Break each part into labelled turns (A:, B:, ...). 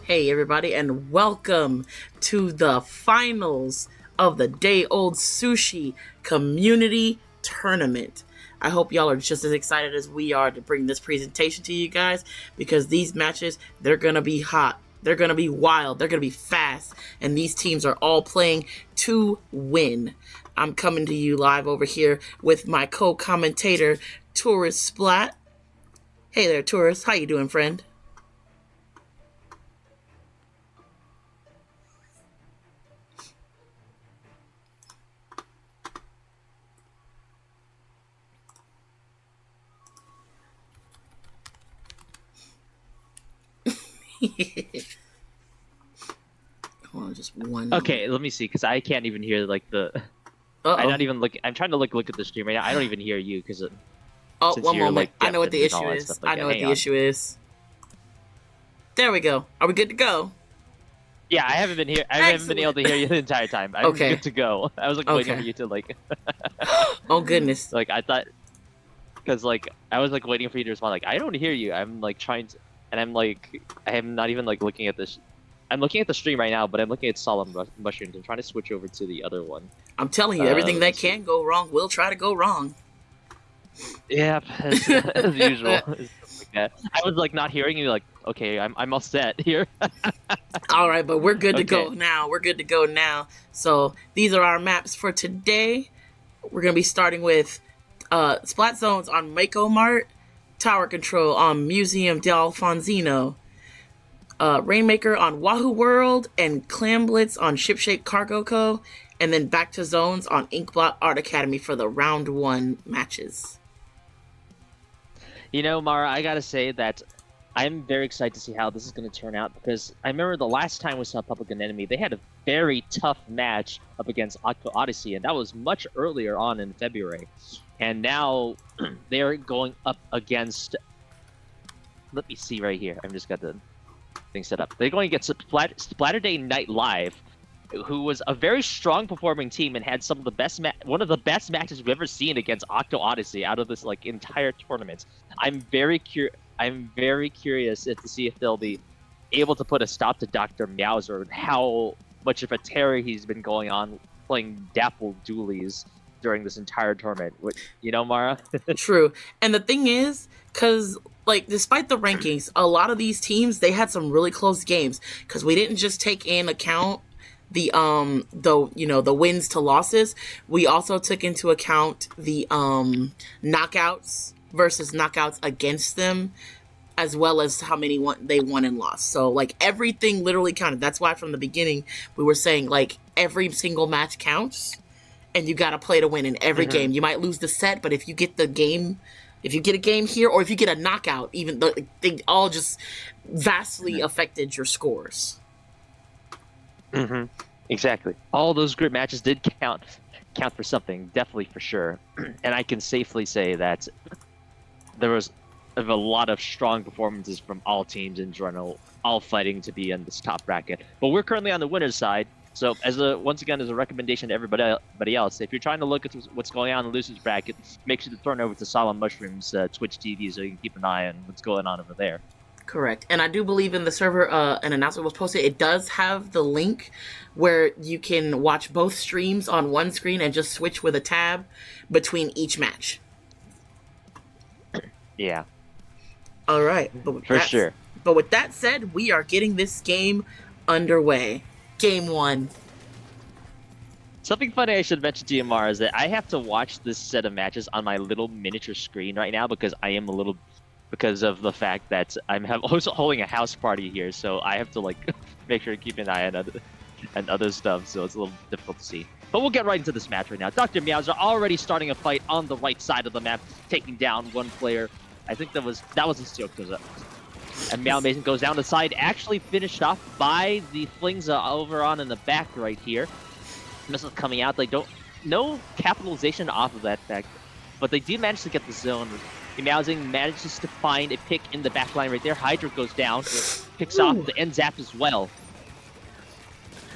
A: Hey, everybody, and welcome to the finals of the Day Old Sushi Community Tournament. I hope y'all are just as excited as we are to bring this presentation to you guys because these matches, they're going to be hot. They're going to be wild. They're going to be fast. And these teams are all playing to win. I'm coming to you live over here with my co-commentator, Tourist Splat. Hey there, Tourist. How you doing, friend? Hold on, just one.
B: Okay, let me see, because I can't even hear like the.
A: Uh-oh.
B: I'm not even looking. I'm trying to look at the stream right now. I don't even hear you because.
A: Oh, one moment. Like, I know what the issue is. I know what the issue is. There we go. Are we good to go?
B: Yeah, I haven't been here. I haven't been able to hear you the entire time. I'm
A: Okay.
B: good to go. I was like waiting for you to like.
A: Oh goodness.
B: Like I thought, because like I was like waiting for you to respond. Like I don't hear you. I'm like trying to, and I'm like I am not even like looking at this. I'm looking at the stream right now, but I'm looking at Solemn Mushrooms. I'm trying to switch over to the other one.
A: I'm telling you, everything that can go wrong will try to go wrong.
B: Yeah, as usual. Like that. I was like not hearing you. Like, okay, I'm all set here.
A: All right, but we're good to go now. We're good to go now. So these are our maps for today. We're gonna be starting with Splat Zones on Mako Mart, Tower Control on Museum d'Alfonzino, Rainmaker on Wahoo World, and Clam Blitz on Shipshape Cargo Co. And then back to Zones on Inkblot Art Academy for the round 1 matches.
B: You know, Mara, I gotta say that I'm very excited to see how this is going to turn out because I remember the last time we saw Public Enemy, they had a very tough match up against Octo Odyssey, and that was much earlier on in February. And now they're going up against. Let me see right here. I've just got the thing set up. They're going against Splatterday Night Live, who was a very strong performing team and had some of the best one of the best matches we've ever seen against Octo Odyssey out of this like entire tournament. I'm very curious to see if they'll be able to put a stop to Dr. Meowser and how much of a terror he's been going on playing Dapple Doolies during this entire tournament. You know, Mara?
A: True. And the thing is, because like despite the rankings, a lot of these teams, they had some really close games because we didn't just take in account the wins to losses. We also took into account the knockouts versus knockouts against them, as well as how many they won and lost. So like everything literally counted. That's why from the beginning we were saying like every single match counts, and you got to play to win in every game. You might lose the set, but if you get the game. If you get a game here, or if you get a knockout, even though they all just vastly affected your scores.
B: Mm-hmm. Exactly. All those great matches did count for something, definitely for sure. And I can safely say that there was a lot of strong performances from all teams in general, all fighting to be in this top bracket. But we're currently on the winner's side. So once again, as a recommendation to everybody else, if you're trying to look at what's going on in the losers bracket, make sure to turn over to Solemn Mushrooms Twitch TV so you can keep an eye on what's going on over there.
A: Correct. And I do believe in the server, an announcement was posted. It does have the link where you can watch both streams on one screen and just switch with a tab between each match.
B: Yeah.
A: All right.
B: For sure.
A: But with that said, we are getting this game underway. Game 1.
B: Something funny I should mention to you, Mara, is that I have to watch this set of matches on my little miniature screen right now because I am because of the fact that I'm also holding a house party here, so I have to like make sure to keep an eye on other stuff, so it's a little difficult to see. But we'll get right into this match right now. Dr. Meowser already starting a fight on the right side of the map, taking down one player. I think that was a Styokuza. And Meow Mason goes down the side, actually finished off by the Flings over on in the back right here. Missiles coming out. They don't no capitalization off of that fact, but they did manage to get the zone. Meowsing manages to find a pick in the back line right there. Hydra goes down, picks off the end zap as well.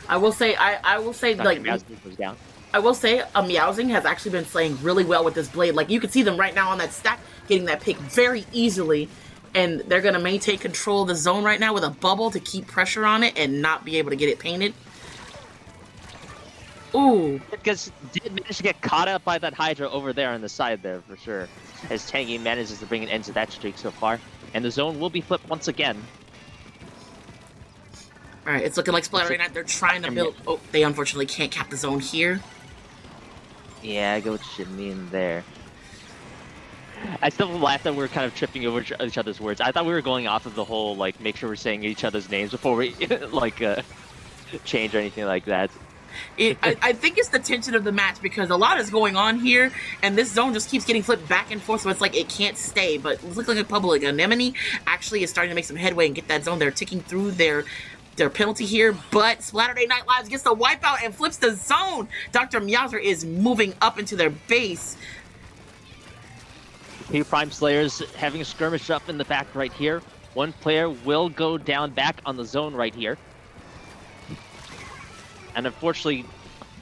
A: I will say, like,
B: Meowsing goes down.
A: I will say, Meowsing has actually been playing really well with this blade. Like, you can see them right now on that stack, getting that pick very easily. and they're going to maintain control of the zone right now with a bubble to keep pressure on it and not be able to get it painted. Ooh.
B: Because did manage to get caught up by that Hydra over there on the side there for sure. As Tangy manages to bring an end to that streak so far. And the zone will be flipped once again.
A: Alright, it's looking like Splatterday Knight. They're trying to build... Oh, they unfortunately can't cap the zone here.
B: Yeah, I get what you mean there. I still laugh that we're kind of tripping over each other's words. I thought we were going off of the whole, like, make sure we're saying each other's names before we, like, change or anything like that.
A: I think it's the tension of the match because a lot is going on here, and this zone just keeps getting flipped back and forth, so it's like it can't stay. But it looks like a public Anemone actually is starting to make some headway and get that zone. They're ticking through their penalty here, but Splatterday Knight Lives gets the wipeout and flips the zone. Dr. Meowser is moving up into their base.
B: Two Prime Slayers having a skirmish up in the back right here. One player will go down back on the zone right here. And unfortunately,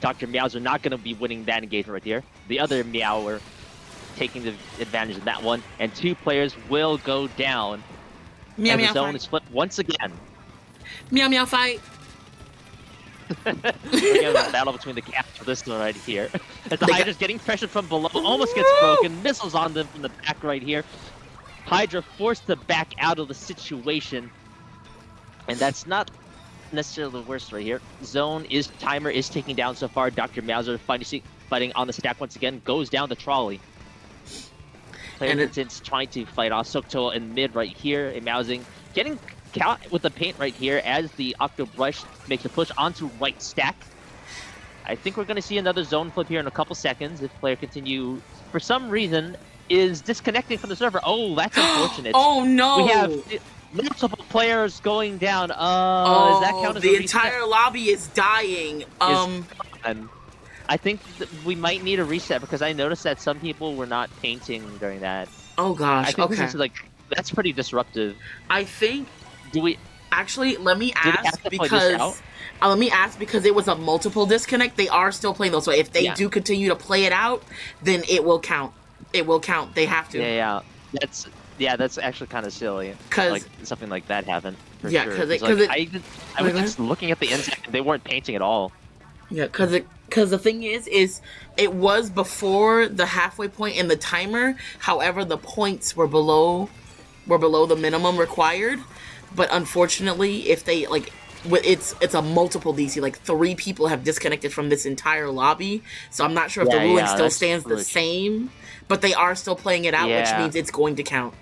B: Dr. Meowser not going to be winning that engagement right here. The other Meower taking the advantage of that one. And two players will go down.
A: Meow,
B: and
A: meow,
B: the zone
A: fight.
B: is flipped once again.
A: Meow meow fight.
B: We have a battle between the cats for this one right here. As the Hydra's getting pressured from below, almost gets broken. Missiles on them from the back right here. Hydra forced to back out of the situation. And that's not necessarily the worst right here. Timer is taking down so far. Dr. Meowser fighting on the stack once again. Goes down the trolley. Player Intense trying to fight off Sookto in mid right here. And Meowsing getting caught with the paint right here as the Octo Brush makes a push onto right stack. I think we're going to see another zone flip here in a couple seconds if player continue, for some reason, is disconnecting from the server. Oh, that's unfortunate.
A: Oh no!
B: We have multiple players going down. Does that count as
A: the
B: a reset?
A: entire lobby is dying.
B: I think we might need a reset because I noticed that some people were not painting during that.
A: Oh gosh.
B: I think
A: Okay.
B: this is that's pretty disruptive.
A: I think.
B: Do we?
A: Actually, let me ask
B: because
A: it was a multiple disconnect. They are still playing though, so if they do continue to play it out, then it will count. It will count. They have to.
B: Yeah. That's actually kind of silly. Like something like that happened. For sure. I was just looking at the inside and they weren't painting at all.
A: Yeah, because the thing is it was before the halfway point in the timer. However, the points were below the minimum required. But unfortunately, if they it's a multiple DC. Like 3 people have disconnected from this entire lobby. So I'm not sure if the ruling still stands the same. But they are still playing it out, which means it's going to count.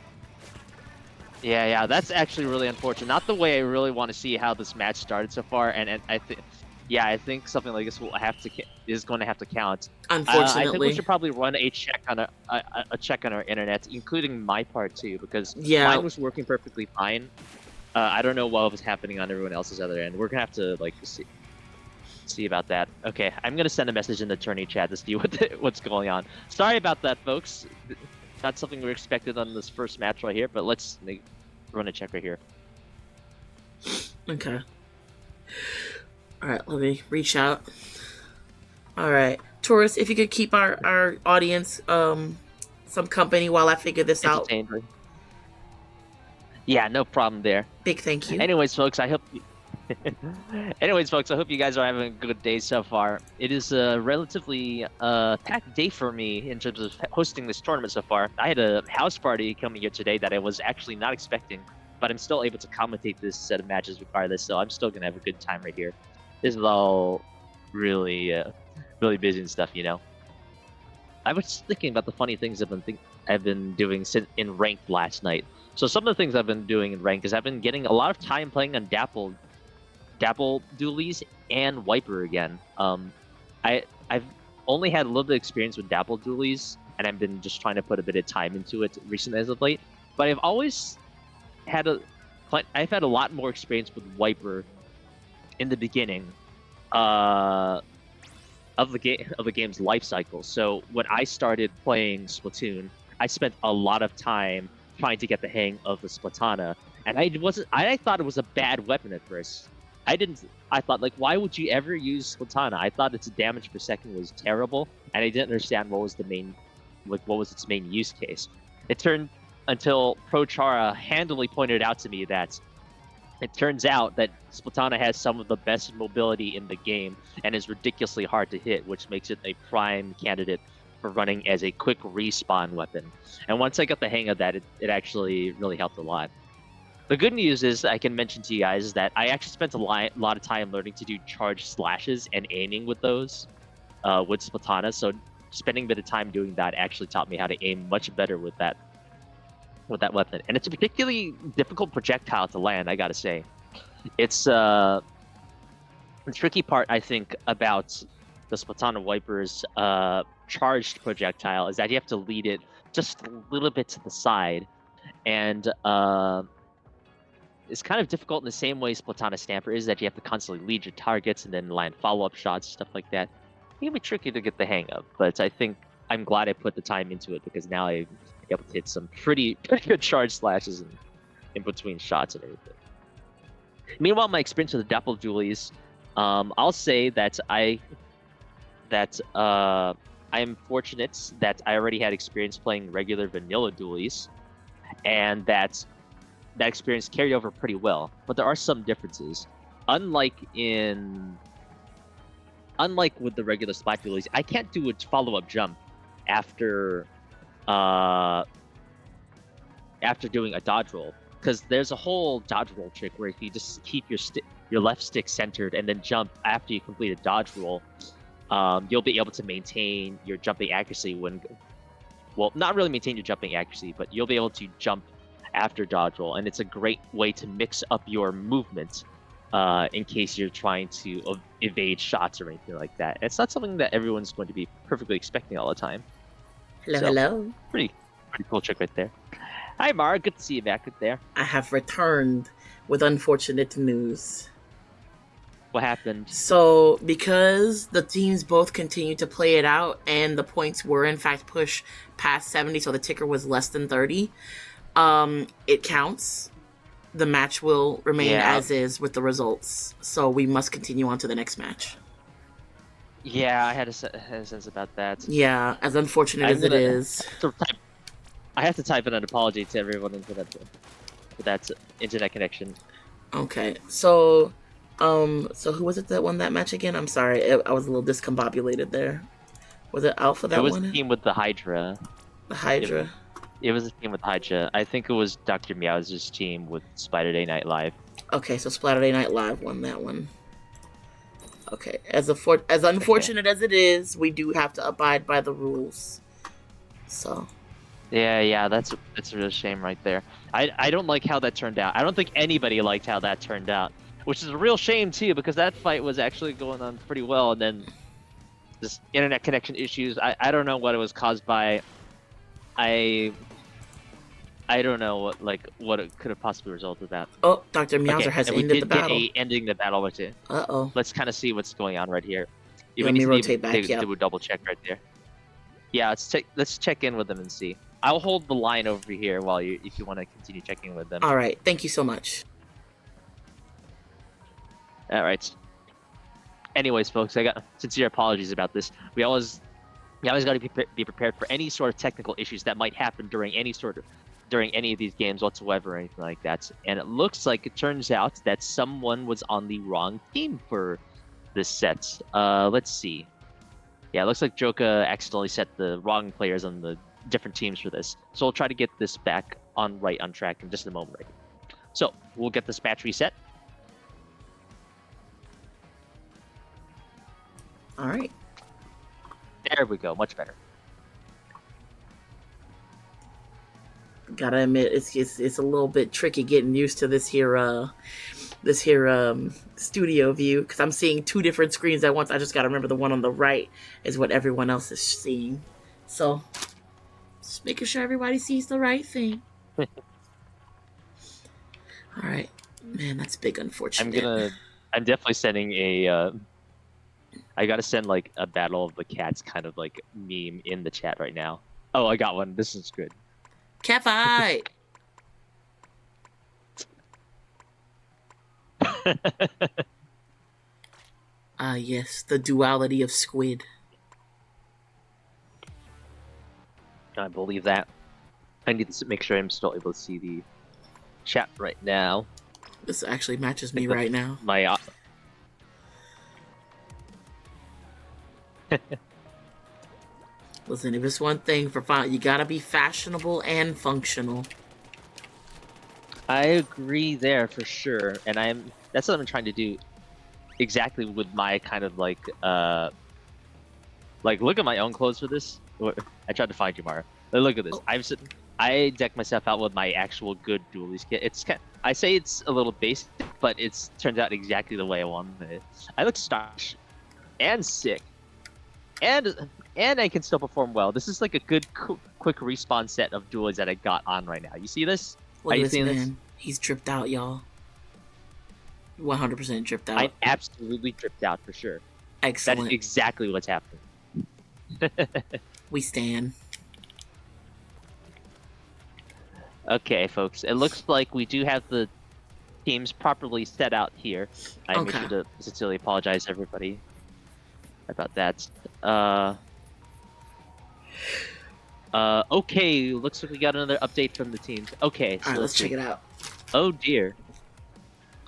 B: Yeah, that's actually really unfortunate. Not the way I really want to see how this match started so far, and I think something like this is going to have to count.
A: Unfortunately,
B: I think we should probably run a check on our internet, including my part too, because mine was working perfectly fine. I don't know what was happening on everyone else's other end. We're gonna have to see about that. Okay, I'm gonna send a message in the tourney chat to see what's going on. Sorry about that, folks. Not something we expected on this first match right here, but let's run a check right here.
A: Okay. Alright, let me reach out. Alright. Taurus, if you could keep our audience some company while I figure this out. Yeah, no problem there. Big thank you.
B: Anyways, folks, I hope you guys are having a good day so far. It is a relatively packed day for me in terms of hosting this tournament so far. I had a house party coming here today that I was actually not expecting, but I'm still able to commentate this set of matches regardless, so I'm still going to have a good time right here. This is all really, really busy and stuff, you know. I was thinking about the funny things I've been doing in ranked last night. So some of the things I've been doing in ranked is I've been getting a lot of time playing on Dapple dualies and Wiper again. I've only had a little bit of experience with Dapple dualies, and I've been just trying to put a bit of time into it recently as of late. But I've always had I've had a lot more experience with Wiper in the beginning of the game's life cycle. So when I started playing Splatoon, I spent a lot of time trying to get the hang of the Splatana, and I thought it was a bad weapon at first. I thought, like, why would you ever use Splatana? I thought its damage per second was terrible, and I didn't understand what was its main use case. It turned until ProChara handily pointed out to me that it turns out that Splatana has some of the best mobility in the game and is ridiculously hard to hit, which makes it a prime candidate for running as a quick respawn weapon. And once I got the hang of that, it actually really helped a lot. The good news is I can mention to you guys is that I actually spent a lot of time learning to do charge slashes and aiming with those with Splatana. So spending a bit of time doing that actually taught me how to aim much better with that weapon. And it's a particularly difficult projectile to land, I gotta say. It's the tricky part, I think, about the Splatana Viper's charged projectile is that you have to lead it just a little bit to the side. And it's kind of difficult in the same way Splatana Stamper is, that you have to constantly lead your targets and then land follow-up shots, stuff like that. It can be tricky to get the hang of, but I think I'm glad I put the time into it, because now I'm able to hit some pretty good charge slashes in between shots and everything. Meanwhile, my experience with the Dapple Dualies, I'll say that I am fortunate that I already had experience playing regular vanilla Dualies, and that experience carried over pretty well. But there are some differences. Unlike with the regular Splat Dualies, I can't do a follow-up jump after doing a dodge roll, because there's a whole dodge roll trick where if you just keep your left stick centered and then jump after you complete a dodge roll, you'll be able to maintain your jumping accuracy not really maintain your jumping accuracy, but you'll be able to jump after dodge roll, and it's a great way to mix up your movement in case you're trying to evade shots or anything like that. It's not something that everyone's going to be perfectly expecting all the time.
A: Hello.
B: Pretty cool trick right there. Hi, Mara. Good to see you back there.
A: I have returned with unfortunate news.
B: What happened?
A: So, because the teams both continued to play it out and the points were in fact pushed past 70, so the ticker was less than 30, it counts. The match will remain as is with the results, so we must continue on to the next match.
B: Yeah, I had a sense about that.
A: Yeah, as unfortunate as it is.
B: I have to type in an apology to everyone for that internet connection.
A: Okay, so who was it that won that match again? I'm sorry, I was a little discombobulated there. Was it Alpha that won it?
B: It was the team with the Hydra.
A: The Hydra?
B: It was a team with Hydra. I think it was Dr. Meows's team with Spider-Day Night Live.
A: Okay, so Spider-Day Night Live won that one. Okay, as unfortunate as it is, we do have to abide by the rules. So.
B: Yeah, that's a real shame right there. I don't like how that turned out. I don't think anybody liked how that turned out, which is a real shame too, because that fight was actually going on pretty well, and then this internet connection issues. I don't know what it was caused by. I don't know what it could have possibly resulted that.
A: Oh, Dr. Meowser has ended the battle.
B: Ending the battle with it.
A: Uh-oh.
B: Let's kind of see what's going on right here.
A: Let me rotate back,
B: do a double check right there. Yeah, let's check in with them and see. I'll hold the line over here if you want to continue checking with them.
A: All right, thank you so much.
B: All right. Anyways, folks, I got sincere apologies about this. We always got to be prepared for any sort of technical issues that might happen during any of these games whatsoever or anything like that. And it turns out that someone was on the wrong team for this set. Let's see. Yeah, it looks like Joka accidentally set the wrong players on the different teams for this. So we'll try to get this back on track in just a moment. Right? So we'll get this match reset.
A: All right.
B: There we go. Much better.
A: Gotta admit, it's a little bit tricky getting used to this here studio view, because I'm seeing two different screens at once. I just gotta remember the one on the right is what everyone else is seeing. So, just making sure everybody sees the right thing. All right, man, that's big. Unfortunate.
B: I'm definitely sending I gotta send a Battle of the Cats kind of meme in the chat right now. Oh, I got one. This is good.
A: Cat fight. Yes, the duality of squid.
B: I believe that. I need to make sure I'm still able to see the chat right now.
A: This actually matches me right now.
B: My
A: Listen, if it's one thing for fun, you gotta be fashionable and functional.
B: I agree there for sure, and that's what I'm trying to do exactly with my kind of like look at my own clothes for this. I tried to find you, Mara. Look at this. I decked myself out with my actual good dualies kit. I say it's a little basic, but it's turns out exactly the way I wanted it. I look stylish and sick, and I can still perform well. This is like a good quick respawn set of dualies that I got on right now. You see this?
A: Look at this man. He's dripped out, y'all. 100% dripped out.
B: I'm absolutely dripped out for sure.
A: Excellent.
B: That is exactly what's happening.
A: We stand.
B: Okay, folks. It looks like we do have the teams properly set out here. I
A: Okay.
B: make sure to sincerely apologize to everybody about that. Okay, looks like we got another update from the teams. Okay, so
A: Alright, let's check it out.
B: Oh dear.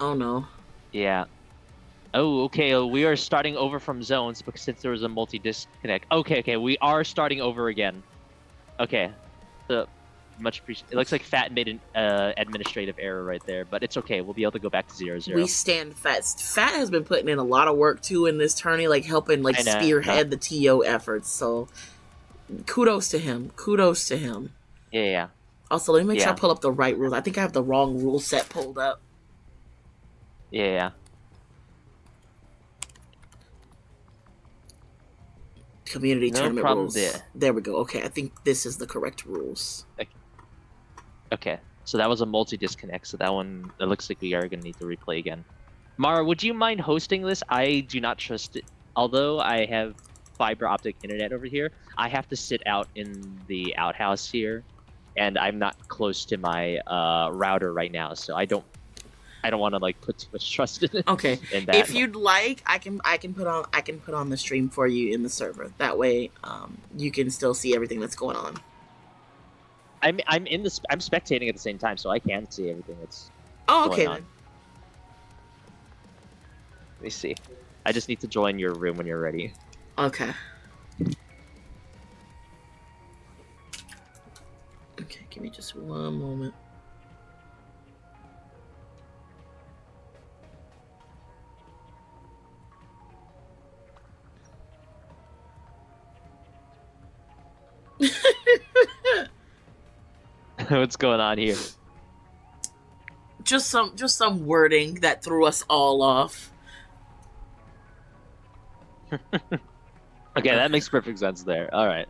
A: Oh no.
B: Yeah. Oh, okay. We are starting over from zones because since there was a multi-disconnect. Okay. We are starting over again. Okay. So much appreciated. It looks like Fat made an administrative error right there, but it's okay. We'll be able to go back to 0-0.
A: We stand Fat. Fat has been putting in a lot of work too in this tourney, like helping like spearhead the TO efforts. So kudos to him. Kudos to him.
B: Yeah.
A: Also, let me make sure I pull up the right rules. I think I have the wrong rule set pulled up.
B: Yeah.
A: Community tournament
B: problem
A: rules.
B: there.
A: There we go. Okay, I think this is the correct rules.
B: Okay. So that was a multi-disconnect. So that one, it looks like we are going to need to replay again. Mara, would you mind hosting this? I do not trust it. Although I have fiber optic internet over here, I have to sit out in the outhouse here, and I'm not close to my router right now, so I don't want to like put too much trust in it.
A: Okay.
B: In that.
A: If you'd like, I can put on the stream for you in the server. That way, you can still see everything that's going on.
B: I'm spectating at the same time, so I can see everything that's
A: okay
B: going on.
A: then.
B: Let me see. I just need to join your room when you're ready.
A: Okay. Okay, give me just one moment.
B: What's going on here?
A: Just some wording that threw us all off.
B: Okay, that makes perfect sense there. All right.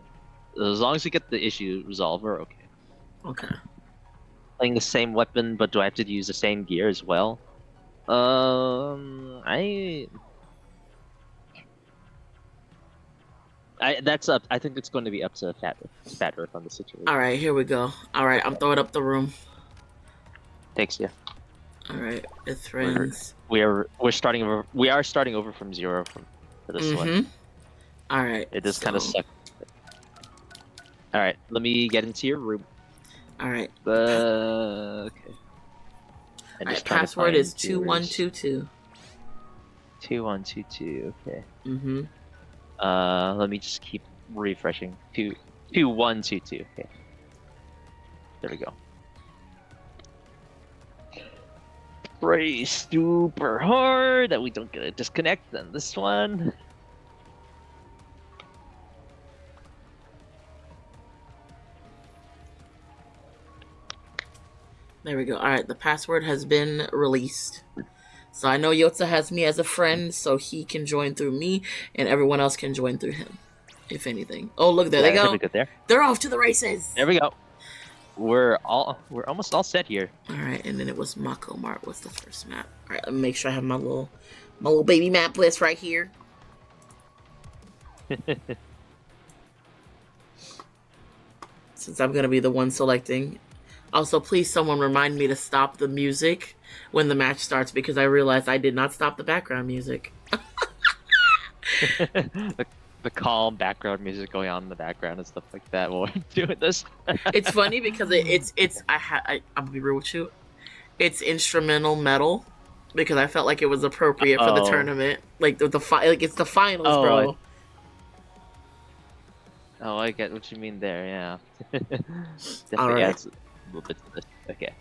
B: As long as we get the issue resolved, we're okay.
A: Okay.
B: Playing the same weapon, but do I have to use the same gear as well? That's up. I think it's going to be up to Fat Earth on the situation.
A: All right, here we go. All right, I'm throwing up the room.
B: Thanks, yeah.
A: All right, it's friends.
B: We are starting over from 0 for this one.
A: All right.
B: It just kind of sucks. All right, let me get into your room.
A: All right.
B: Okay.
A: All right, password is 2122.
B: 2122. Okay.
A: Mm-hmm.
B: Let me just keep refreshing. 2122. Okay. There we go. Pray super hard that we don't get a disconnect on this one.
A: There we go. All right, the password has been released. So I know Yotza has me as a friend, so he can join through me, and everyone else can join through him, if anything. Oh, look, there they go.
B: Good there.
A: They're off to the races.
B: There we go. We're almost all set here.
A: All right, and then it was Mako Mart was the first map. All right, let me make sure I have my little baby map list right here. Since I'm gonna be the one selecting. Also, please someone remind me to stop the music when the match starts because I realized I did not stop the background music.
B: the the calm background music going on in the background and stuff like that while we're doing this.
A: It's funny because I'm gonna be real with you. It's instrumental metal because I felt like it was appropriate for the tournament. Like like it's the finals, bro.
B: I get what you mean there. Yeah. Definitely
A: All right.
B: adds a little bit to this. Okay.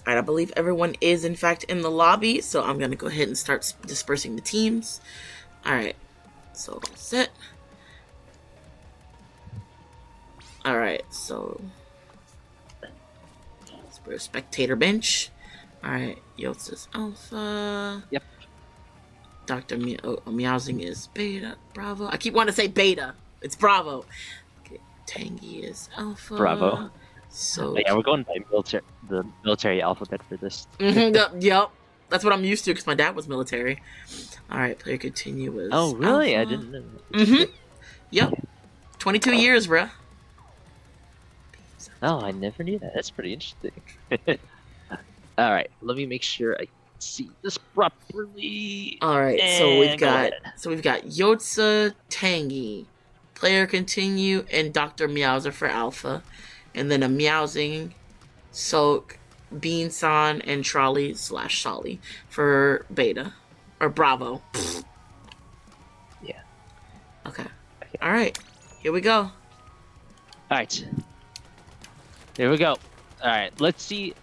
A: All right, I believe everyone is in fact in the lobby, so I'm gonna go ahead and start dispersing the teams. All right, so set. All right, so we're a spectator bench. All right, Yotza's Alpha.
B: Yep.
A: Dr. Meowsing is Beta. Bravo. I keep wanting to say Beta. It's Bravo. Okay, Tangy is Alpha.
B: Bravo.
A: So
B: yeah, we're going by the military alphabet for this.
A: Yep. That's what I'm used to because my dad was military. All right, player continue was.
B: Oh, really?
A: Alpha.
B: I didn't know that.
A: Yep. 22 years, bruh.
B: Oh, I never knew that. That's pretty interesting. All right, let me make sure I see this properly.
A: All right, so we've got Yotza, Tangy, player continue, and Dr. Meowser for Alpha, and then a Meowsing, Soak, Beanson, and Trolley/Solly for Beta or Bravo.
B: Yeah.
A: Okay. All right, here we go.
B: All right. Here we go. All right, let's see.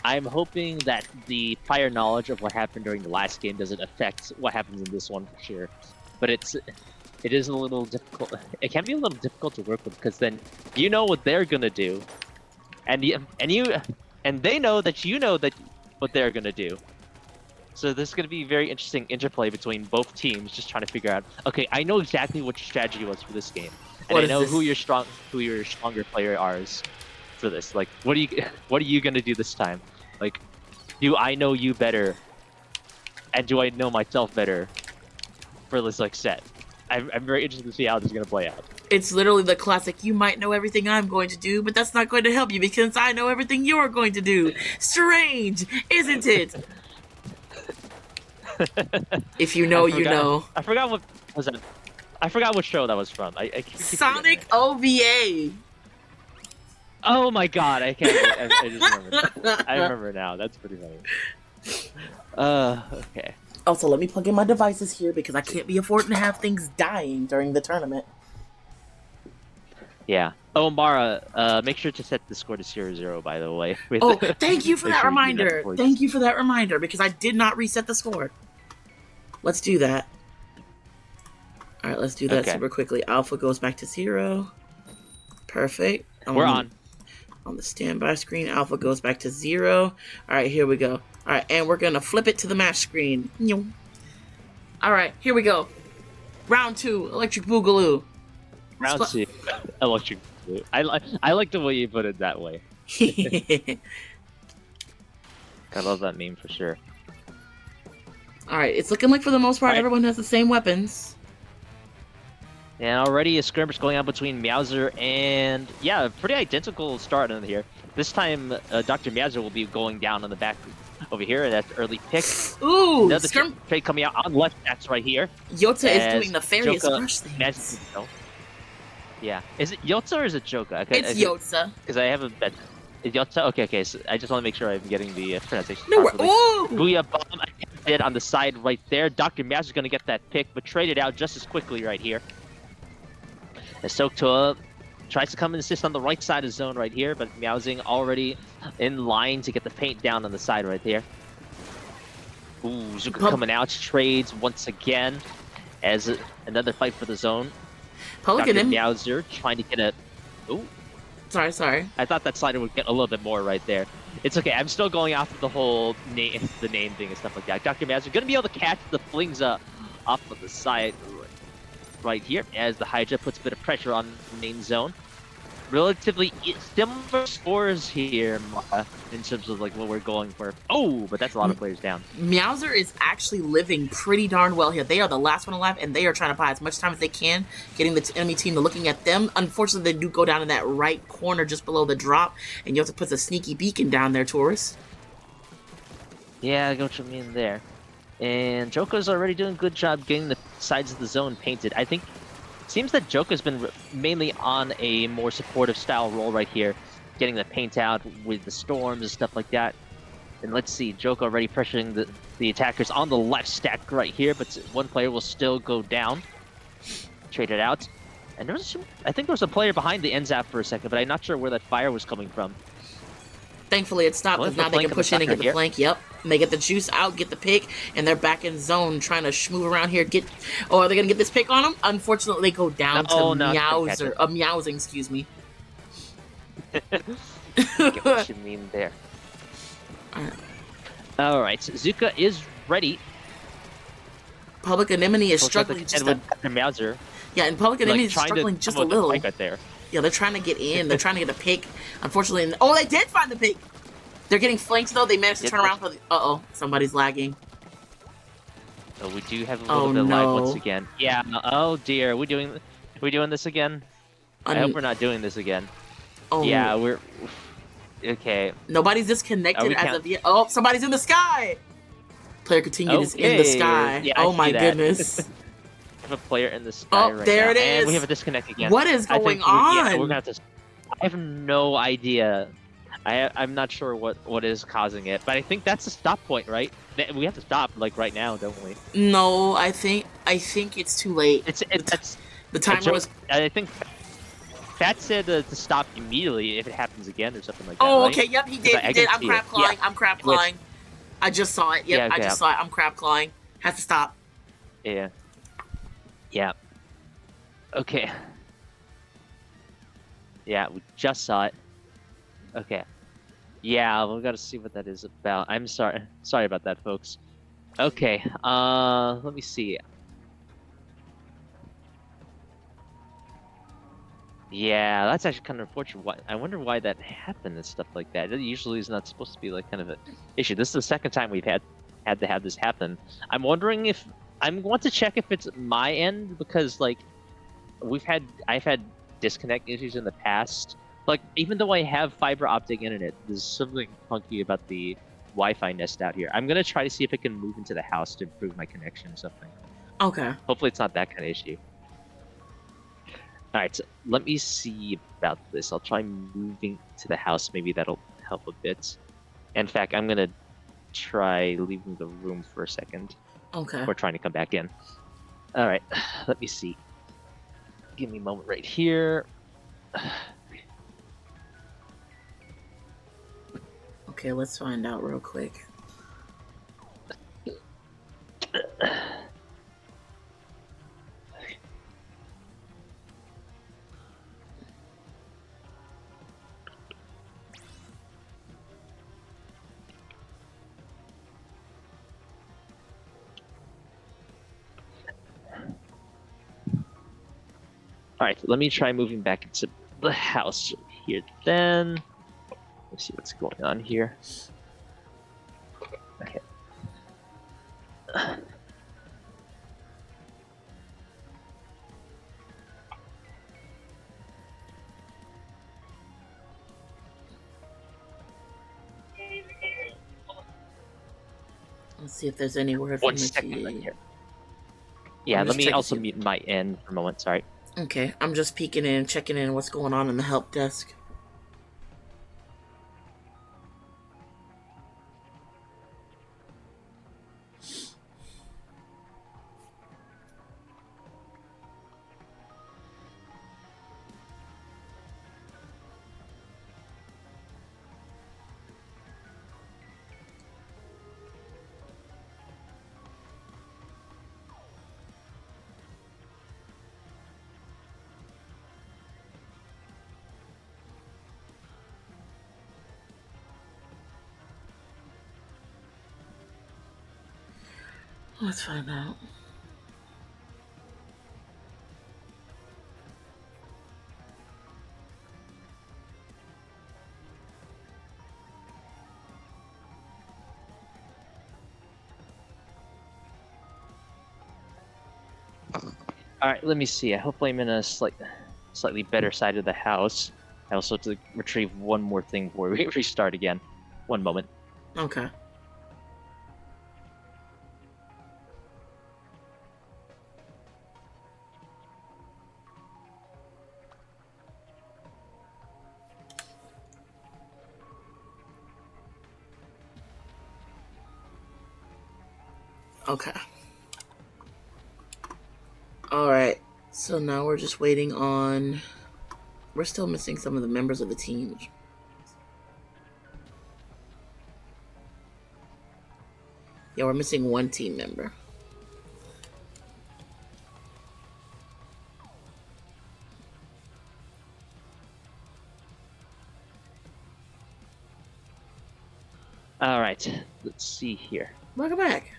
B: I'm hoping that the prior knowledge of what happened during the last game doesn't affect what happens in this one for sure. But it is a little difficult. It can be a little difficult to work with because then you know what they're gonna do, and they know that what they're gonna do. So this is gonna be very interesting interplay between both teams, just trying to figure out. Okay, I know exactly what your strategy was for this game, and I know who your stronger player is for this. Like, what are you gonna do this time? Like, do I know you better, and do I know myself better for this set? I'm very interested to see how this is gonna play out.
A: It's literally the classic. You might know everything I'm going to do, but that's not going to help you because I know everything you're going to do. Strange, isn't it? If you know, you know.
B: I forgot what was that. I forgot what show that was from. I keep
A: Sonic OVA.
B: Oh my god, I can't. I just remember. I remember now. That's pretty funny. Okay.
A: Also, let me plug in my devices here because I can't be affording to have things dying during the tournament.
B: Yeah. Oh, Mara, make sure to set the score to 0-0, by the way.
A: Oh, thank you for that reminder. Thank you for that reminder because I did not reset the score. Let's do that. All right, let's do that super quickly. Alpha goes back to 0. Perfect.
B: We're on.
A: On the standby screen, Alpha goes back to 0. All right, here we go. All right, and we're going to flip it to the match screen. All right, here we go. Round 2, Electric Boogaloo.
B: Round 2, Electric Boogaloo. I like the way you put it that way. I love that meme for sure.
A: All right, it's looking like for the most part, everyone has the same weapons.
B: And already a skirmish going on between Meowser and, yeah, a pretty identical start in here. This time, Dr. Meowser will be going down on the back over here. That's early pick.
A: Ooh,
B: another trade coming out on left. That's right here.
A: Yotza is doing nefarious rush things.
B: Yeah. Is it Yotza or is it Joka?
A: It's Yotza.
B: Because I haven't bet. Is Yotza? Okay. So I just want to make sure I'm getting the pronunciation
A: properly. Oh!
B: Booyah Bomb did on the side right there. Dr. Meowser's going to get that pick, but traded out just as quickly right here. As Soaktoa tries to come and assist on the right side of zone right here, but Meowsing already in line to get the paint down on the side right there. Ooh, Zuka coming out, trades once again as another fight for the zone. Dr. Meowser trying to get a... Ooh.
A: Sorry.
B: I thought that slider would get a little bit more right there. It's okay, I'm still going after the whole name thing and stuff like that. Dr. Meowser going to be able to catch the flings off of the side right here as the Hydra puts a bit of pressure on the main zone. Relatively similar scores here in terms of what we're going for. Oh, but that's a lot of players down.
A: Meowser is actually living pretty darn well here. They are the last one alive, and they are trying to buy as much time as they can, getting the enemy team to looking at them. Unfortunately, they do go down in that right corner just below the drop, and Yotza puts a sneaky beacon down there, Taurus.
B: Yeah, I got what you mean there. And Joko's already doing a good job getting the sides of the zone painted. I think it seems that Joko's been mainly on a more supportive style role right here, getting the paint out with the storms and stuff like that. And let's see, Joko already pressuring the attackers on the left stack right here, but one player will still go down. Trade it out. And I think there was a player behind the NZAP for a second, but I'm not sure where that fire was coming from.
A: Thankfully, it stopped because now they can push in and get the flank. Yep. And they get the juice out, get the pick, and they're back in zone trying to schmove around here. Oh, are they going to get this pick on them? Unfortunately, they go down to Meowsing, excuse me.
B: Get what you mean there. Alright, Zuka is ready.
A: Public Anemone is struggling just a...
B: Meowser.
A: Yeah, and Public Anemone is struggling just a little.
B: Right there.
A: Yeah, they're trying to get in. They're trying to get a pick. Unfortunately, oh, they did find the pick. They're getting flanked though. They managed to turn around for the. Somebody's lagging.
B: So we do have a little bit live once again. Yeah. Oh dear. We doing this again? I hope we're not doing this again.
A: Oh.
B: Yeah, we're. Okay.
A: Nobody's disconnected as of yet. Oh, somebody's in the sky. Player continued is in the sky. Yeah, oh my goodness.
B: We have a player in the sky right
A: there
B: now.
A: it is.
B: And we have a disconnect again.
A: What is going on?
B: We're gonna have to. I have no idea. I'm not sure what is causing it, but I think that's the stop point, right? We have to stop like right now, don't we?
A: No, I think it's too late. The timer was.
B: I think Fat said to stop immediately if it happens again or something like that.
A: Oh,
B: right?
A: okay, yep, he did. I'm crab clawing. Yeah. I'm crab clawing. I just saw it. Yep, yeah, okay, I just saw it. I'm crab clawing. Have to stop.
B: Yeah. Yeah. Okay. Yeah, we just saw it. Okay. Yeah, we gotta see what that is about. I'm sorry. Sorry about that, folks. Okay. Let me see. Yeah, that's actually kind of unfortunate. I wonder why that happened and stuff like that. It usually is not supposed to be like kind of an issue. This is the second time we've had to have this happen. I'm wondering if I'm going to check if it's my end because like I've had disconnect issues in the past. Like even though I have fiber optic internet, there's something funky about the Wi-Fi nest out here. I'm gonna try to see if I can move into the house to improve my connection or something.
A: Okay.
B: Hopefully it's not that kind of issue. Alright, so let me see about this. I'll try moving to the house. Maybe that'll help a bit. In fact, I'm gonna try leaving the room for a second.
A: Okay.
B: Or trying to come back in. Alright, let me see. Give me a moment right here.
A: Okay, let's find out real quick.
B: Alright, let me try moving back into the house here then. Let's see what's going on here. Okay.
A: Let's see if there's anywhere from
B: 1 second right here. Yeah, let me also mute my end for a moment, sorry.
A: Okay, I'm just peeking in, checking in what's going on in the help desk. Let's find out.
B: Alright, let me see. Hopefully I'm in a slightly better side of the house. I also have to retrieve one more thing before we restart again. 1 moment.
A: Okay. Okay. All right. So now we're just waiting on. We're still missing some of the members of the team. Yeah, we're missing one team member.
B: All right, let's see here.
A: Welcome back.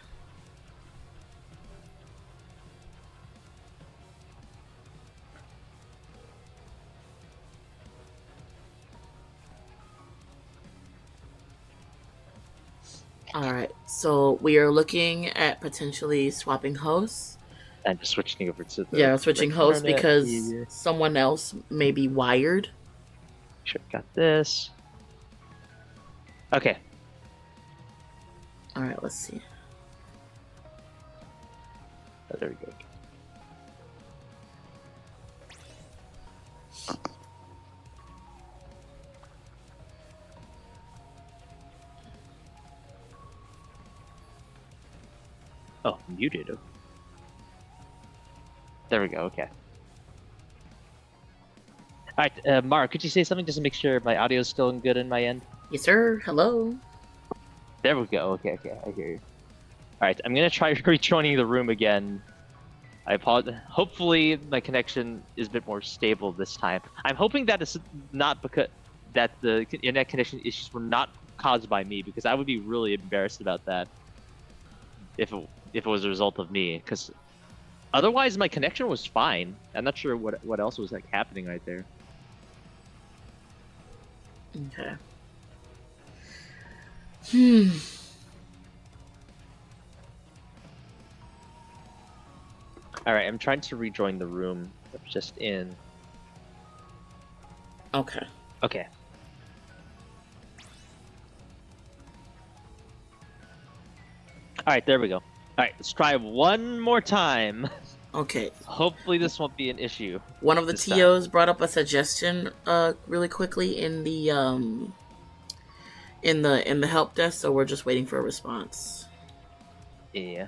A: All right, so we are looking at potentially swapping hosts.
B: And just switching over to the
A: switching hosts because someone else may be wired.
B: Sure, got this. Okay.
A: All right, let's see.
B: Oh, there we go. Oh, muted. There we go, okay. Alright, Mara, could you say something just to make sure my audio is still good in my end?
A: Yes, sir. Hello.
B: There we go, okay, I hear you. Alright, I'm gonna try rejoining the room again. I apologize. Hopefully my connection is a bit more stable this time. I'm hoping that it's not because that the internet connection issues were not caused by me, because I would be really embarrassed about that if it was a result of me, because otherwise my connection was fine. I'm not sure what else was like happening right there.
A: Okay.
B: Alright, I'm trying to rejoin the room I was just in.
A: Okay.
B: Okay. Alright, there we go. Alright, let's try one more time.
A: Okay.
B: Hopefully this won't be an issue.
A: One of the TOs brought up a suggestion really quickly in the help desk, so we're just waiting for a response.
B: Yeah.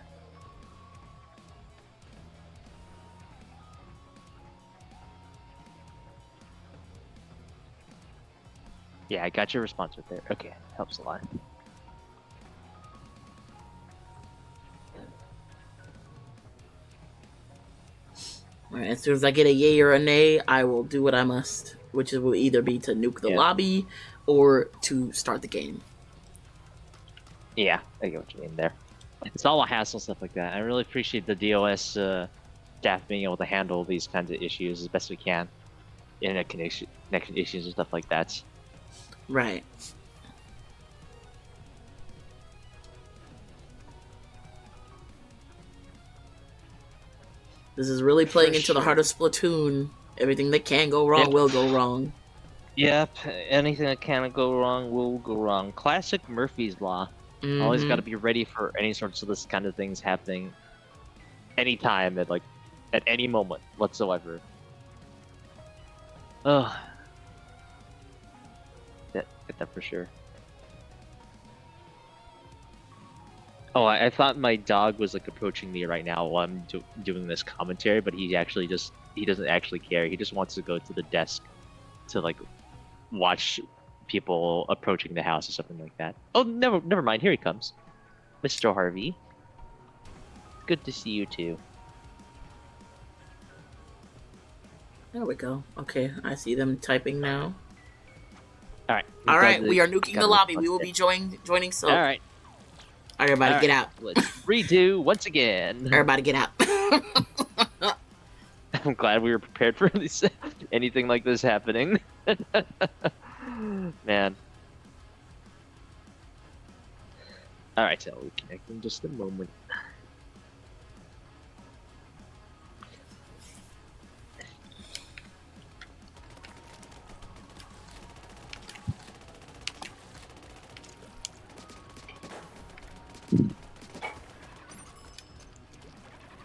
B: Yeah, I got your response right there. Okay, helps a lot.
A: Alright, as soon as I get a yay or a nay, I will do what I must, which will either be to nuke the lobby or to start the game.
B: Yeah, I get what you mean there. It's all a hassle, stuff like that. I really appreciate the DOS staff being able to handle these kinds of issues as best we can. Internet connection issues and stuff like that.
A: Right. This is really playing into the heart of Splatoon. Everything that can go wrong will go wrong.
B: Yep, anything that can go wrong will go wrong. Classic Murphy's Law.
A: Mm-hmm.
B: Always got to be ready for any sorts of this kind of things happening anytime, at any moment whatsoever. Ugh. Get that for sure. Oh, I thought my dog was like approaching me right now while I'm doing this commentary, but he doesn't actually care. He just wants to go to the desk to like watch people approaching the house or something like that. Oh, never mind. Here he comes, Mr. Harvey. Good to see you too.
A: There we go. Okay, I see them typing now.
B: All right.
A: All right, we are nuking the lobby. We will be joining soon.
B: All right.
A: All right, everybody, get out.
B: Let's redo once again.
A: Everybody, get out.
B: I'm glad we were prepared for anything like this happening. Man. All right, so we'll connect in just a moment.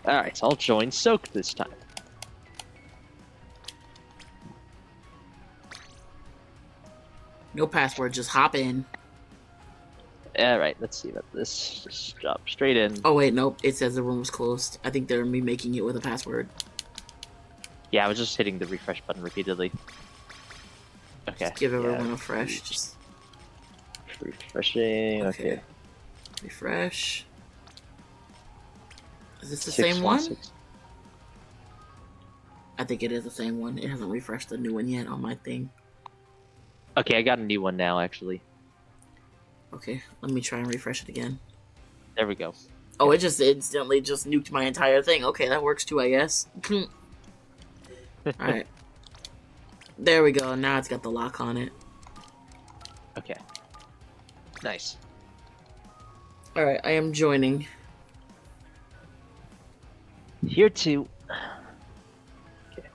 B: Alright, so I'll join Soak this time.
A: No password, just hop in.
B: Alright, let's see about this. Just drop straight in.
A: Oh wait, nope. It says the room was closed. I think they're me making it with a password.
B: Yeah, I was just hitting the refresh button repeatedly. Okay.
A: Just give everyone a fresh. Just
B: refreshing. Okay.
A: Refresh. Is this the same one?
B: 616.
A: I think it is the same one. It hasn't refreshed the new one yet on my thing.
B: Okay, I got a new one now, actually.
A: Okay, let me try and refresh it again.
B: There we go.
A: Oh, it just instantly just nuked my entire thing. Okay, that works too, I guess. Alright. There we go. Now it's got the lock on it.
B: Okay. Nice.
A: Alright, I am joining.
B: Here too. Okay.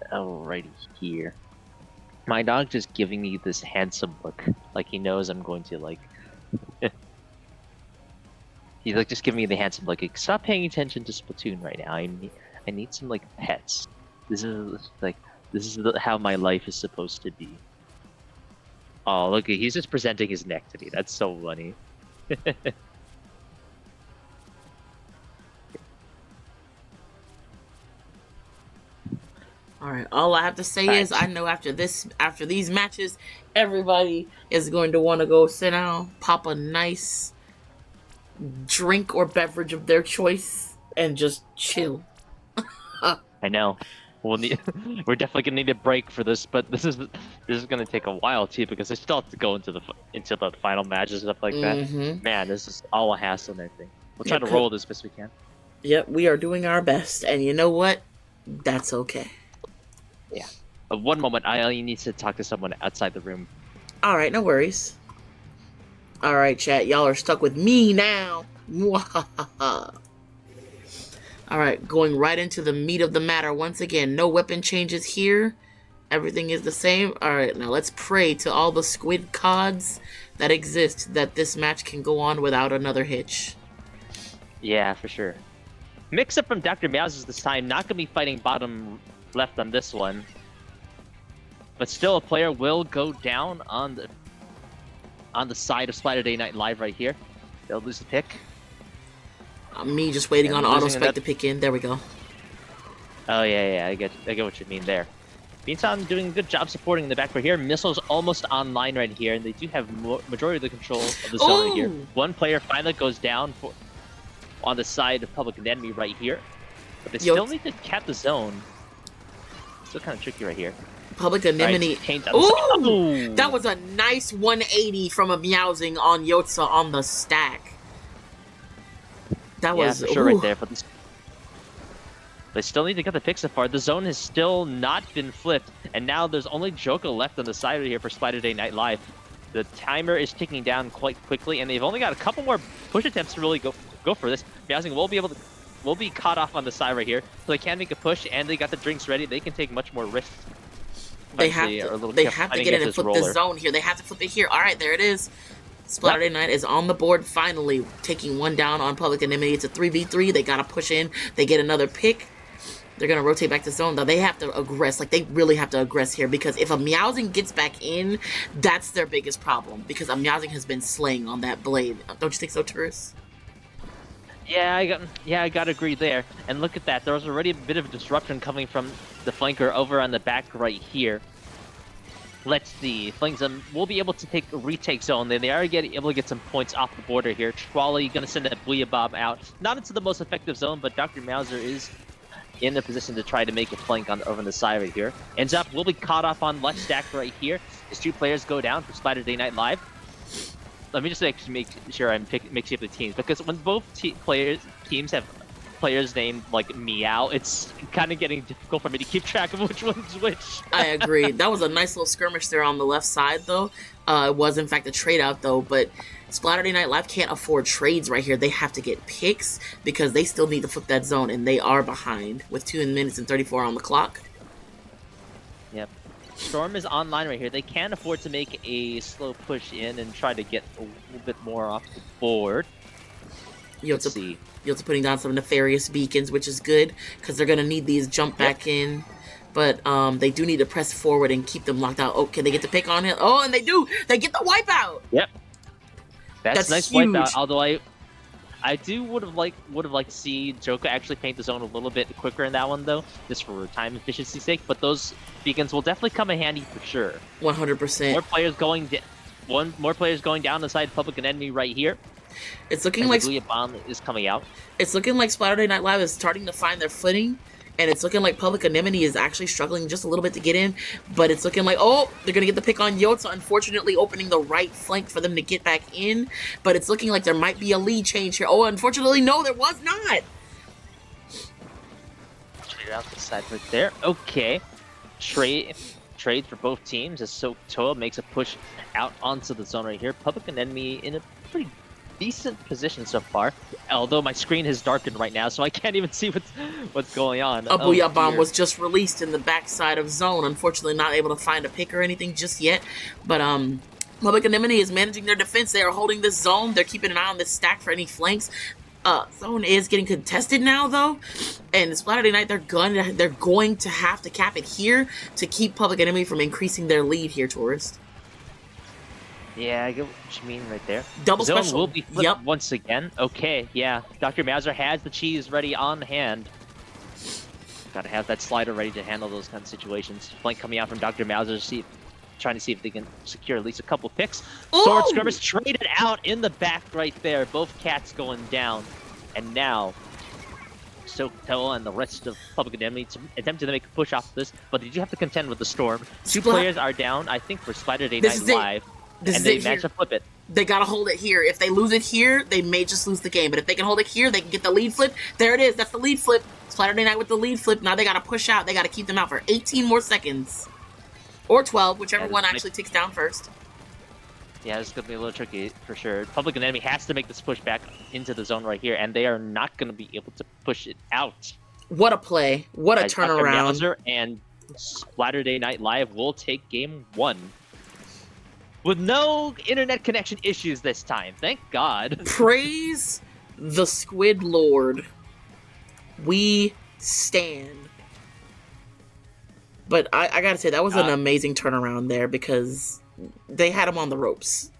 B: Alrighty here. My dog just giving me this handsome look, like he knows I'm going to like. He's like just giving me the handsome look. Like, stop paying attention to Splatoon right now. I need some like pets. This is how my life is supposed to be. Oh look, he's just presenting his neck to me. That's so funny.
A: Alright, all I have to say is I know after these matches, everybody is going to want to go sit down, pop a nice drink or beverage of their choice, and just chill.
B: I know. We're definitely gonna need a break for this, but this is gonna take a while too because I still have to go into the final match and stuff like that. Man, this is all a hassle and everything. We'll try to roll this best we can.
A: Yep, we are doing our best, and you know what? That's okay.
B: Yeah. One moment, I only need to talk to someone outside the room.
A: Alright, no worries. Alright, chat, y'all are stuck with me now. Alright, going right into the meat of the matter once again. No weapon changes here. Everything is the same. Alright, now let's pray to all the squid cods that exist that this match can go on without another hitch.
B: Yeah, for sure. Mix-up from Dr. Meows's this time. Not going to be fighting bottom left on this one. But still, a player will go down on the side of Splatter Night Live right here. They'll lose the pick.
A: Me just waiting on Autospike to pick in. There we go.
B: Oh, yeah, I get what you mean there. Beantown doing a good job supporting in the back right here. Missile's almost online right here, and they do have majority of the control of the zone right here. One player finally goes down on the side of Public Enemy right here. But they still need to cap the zone. Still kind of tricky right here.
A: Public Anemone.
B: Right,
A: ooh! That was a nice 180 from a Meowsing on Yotza on the stack. That was
B: for sure right there. But they still need to get the pick so far. The zone has still not been flipped, and now there's only Joko left on the side right here for Spider Day Night Live. The timer is ticking down quite quickly, and they've only got a couple more push attempts to really go for this. Meowsing will be caught off on the side right here, so they can make a push, and they got the drinks ready. They can take much more risks.
A: They have to get in and flip the zone here. They have to flip it here. All right, there it is. Splatter Night is on the board finally, taking one down on Public Enemy. It's a 3v3. They gotta push in. They get another pick. They're gonna rotate back to zone. Though they have to aggress. Like, they really have to aggress here, because if a Meowsing gets back in, that's their biggest problem. Because a Meowsing has been slaying on that blade. Don't you think so, Turris?
B: Yeah, I gotta agree there. And look at that. There was already a bit of disruption coming from the flanker over on the back right here. Let's see. Flangsum will be able to retake zone. Then they are able to get some points off the border here. Trolley gonna send that Booyah Bob out. Not into the most effective zone, but Dr. Mauser is in a position to try to make a flank over on the side right here. Ends up will be caught off on left stack right here. As two players go down for Spider Day Night Live. Let me just actually make sure I'm mixing up the teams, because when both teams have players named like Meow, it's kind of getting difficult for me to keep track of which one's which.
A: I agree. That was a nice little skirmish there on the left side, though. It was in fact a trade out, though, but Splatterday Night Live can't afford trades right here. They have to get picks because they still need to flip that zone, and they are behind with 2 minutes and 34 on the clock.
B: Yep. Storm is online right here. They can't afford to make a slow push in and try to get a little bit more off the board. Let's see.
A: Yeltsin putting down some nefarious beacons, which is good because they're going to need these jump back in. But they do need to press forward and keep them locked out. Oh, can they get the pick on it? Oh, and they do. They get the wipeout.
B: Yep. That's nice
A: huge.
B: wipeout. Although I do would have liked to see Joker actually paint the zone a little bit quicker in that one though, just for time efficiency's sake. But those beacons will definitely come in handy for sure.
A: 100%.
B: More players going down the side of Public Enemy right here.
A: It's looking like
B: Agulia Bomb is coming out.
A: It's looking like Splatterday Night Live is starting to find their footing, and it's looking like Public Enemy is actually struggling just a little bit to get in. But it's looking like, oh, they're gonna get the pick on Yotza, unfortunately opening the right flank for them to get back in. But it's looking like there might be a lead change here. Oh, unfortunately, no, there was not.
B: Trade out the side right there. Okay, trade for both teams as Toa makes a push out onto the zone right here. Public Enemy in a pretty decent position so far, although my screen has darkened right now, so I can't even see what's going on.
A: A Booyah Bomb was just released in the backside of zone. Unfortunately, not able to find a pick or anything just yet. But Public Enemy is managing their defense. They are holding this zone. They're keeping an eye on this stack for any flanks. Zone is getting contested now, though. And Splatterday Night, they're going to have to cap it here to keep Public Enemy from increasing their lead here, Tourist.
B: Yeah, I get what you mean right there.
A: Double
B: Zone
A: special.
B: will be flipped once again. Okay, yeah. Dr. Mauser has the cheese ready on hand. Gotta have that slider ready to handle those kind of situations. Flank coming out from Dr. Mauser, trying to see if they can secure at least a couple picks. Sword Skirmish traded out in the back right there. Both cats going down. And now, Toa and the rest of Public Enemy attempting to make a push off this, but they do have to contend with the Storm. Two players are down, I think, for Splatterday Night Live. And they managed to flip it.
A: They gotta hold it here. If they lose it here, they may just lose the game. But if they can hold it here, they can get the lead flip. There it is. That's the lead flip. Splatterday Night with the lead flip. Now they gotta push out. They gotta keep them out for 18 more seconds. Or 12, whichever one actually ticks down first.
B: Yeah, this is gonna be a little tricky for sure. Public Enemy has to make this push back into the zone right here, and they are not gonna be able to push it out.
A: What a play. What a turnaround.
B: Dr. and Splatterday Night Live will take game 1. With no internet connection issues this time, thank God.
A: Praise the Squid Lord. We stand. But I gotta say, that was an amazing turnaround there because they had him on the ropes.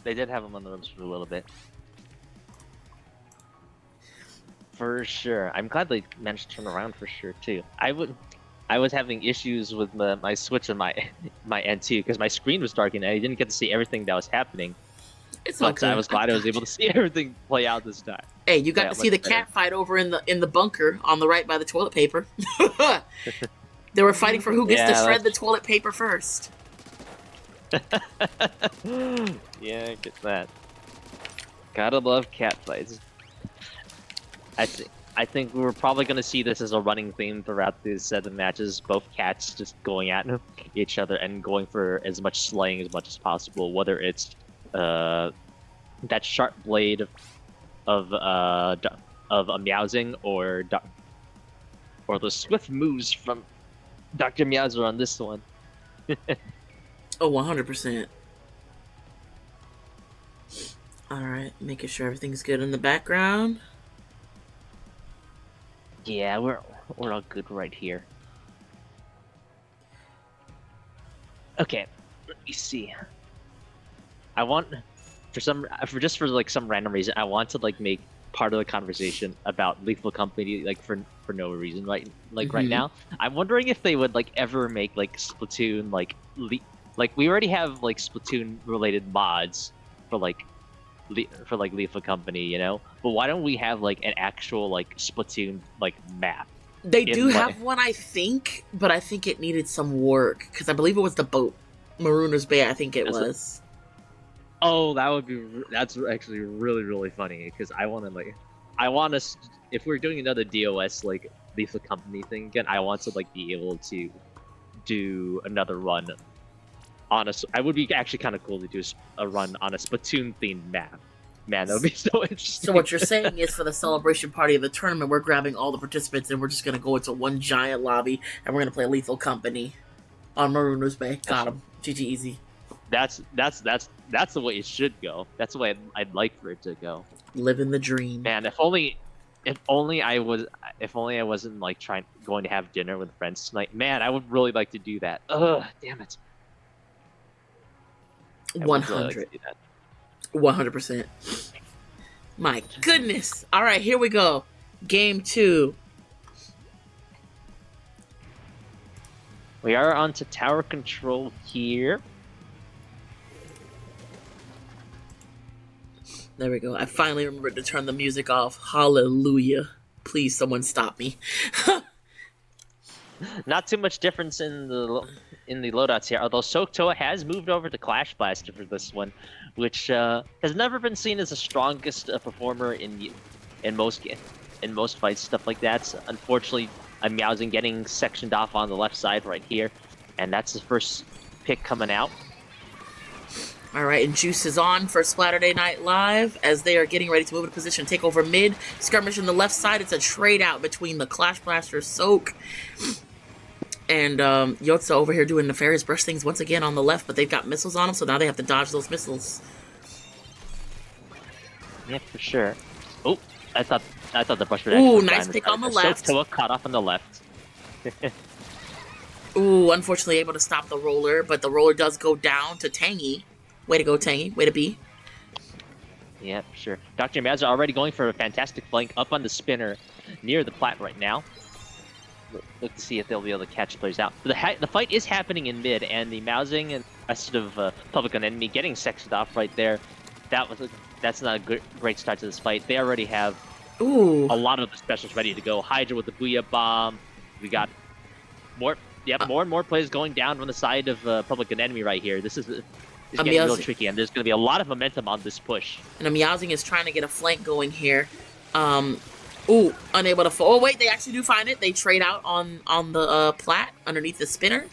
B: They did have him on the ropes for a little bit. For sure. I'm glad they managed to turn around for sure, too. I was having issues with my Switch and my end too, because my screen was dark and I didn't get to see everything that was happening.
A: It's okay.
B: I was glad I was able to see everything play out this time.
A: Hey, you got to see the cat fight over in the bunker on the right by the toilet paper. They were fighting for who gets to shred the toilet paper first.
B: Yeah, I get that. Gotta love cat fights. I think we're probably going to see this as a running theme throughout these 7 matches. Both cats just going at each other and going for as much slaying as much as possible. Whether it's that sharp blade of a Meowsing or the swift moves from Dr. Meowser on this one.
A: Oh, 100%. All right, making sure everything's good in the background.
B: Yeah, we're all good right here. Okay, let me see. I want for some random reason I want to make part of the conversation about Lethal Company for no reason right now. I'm wondering if they would ever make Splatoon we already have Splatoon related mods for Lethal Company, you know? But why don't we have an actual Splatoon map?
A: They do have one, I think, but I think it needed some work because I believe it was the boat, Marooner's Bay. I think it was.
B: Oh, that's actually really really funny because I want to if we're doing another DOS Lethal Company thing again, I want to be able to do another run I would be actually kind of cool to do a run on a Splatoon themed map. Man, that would be so interesting.
A: So what you're saying is, for the celebration party of the tournament, we're grabbing all the participants and we're just gonna go into one giant lobby and we're gonna play Lethal Company on Marooners Bay. Got him. GG easy.
B: That's the way it should go. That's the way I'd like for it to go.
A: Living the dream.
B: Man, if only I wasn't like going to have dinner with friends tonight. Man, I would really like to do that. Ugh, damn it.
A: 100. 100%. My goodness. All right, here we go. Game 2.
B: We are on to tower control here.
A: There we go. I finally remembered to turn the music off. Hallelujah. Please, someone stop me.
B: Not too much difference in the loadouts here, although Soaktoa has moved over to Clash Blaster for this one, which has never been seen as the strongest performer in most fights, stuff like that. So unfortunately, Meowsing getting sectioned off on the left side right here, and that's the first pick coming out.
A: All right, and Juice is on for Splatterday Night Live as they are getting ready to move into position, take over mid. Skirmish on the left side. It's a trade out between the Clash Blaster Soak and Yotza over here doing nefarious brush things once again on the left, but they've got missiles on them, so now they have to dodge those missiles.
B: Yeah, for sure. Oh, I thought the brush would
A: Ooh,
B: actually
A: nice pick on the left.
B: Soaktoa caught off on the left.
A: Ooh, unfortunately able to stop the roller, but the roller does go down to Tangy. Way to go, Tangy. Way to be.
B: Yeah, for sure. Dr. Maz already going for a fantastic flank up on the spinner near the plat right now. Look to see if they'll be able to catch players out. The fight is happening in mid, and the Meowsing and rest of Public Enemy getting sectioned off right there. That's not a great start to this fight. They already have
A: Ooh.
B: a lot of the specials ready to go. Hydra with the Booyah Bomb. We got more and more players going down from the side of Public Enemy right here. This is getting real tricky, and there's going to be a lot of momentum on this push.
A: And Meowsing is trying to get a flank going here. Ooh, unable to... Oh, wait, they actually do find it. They trade out on the plat underneath the spinner.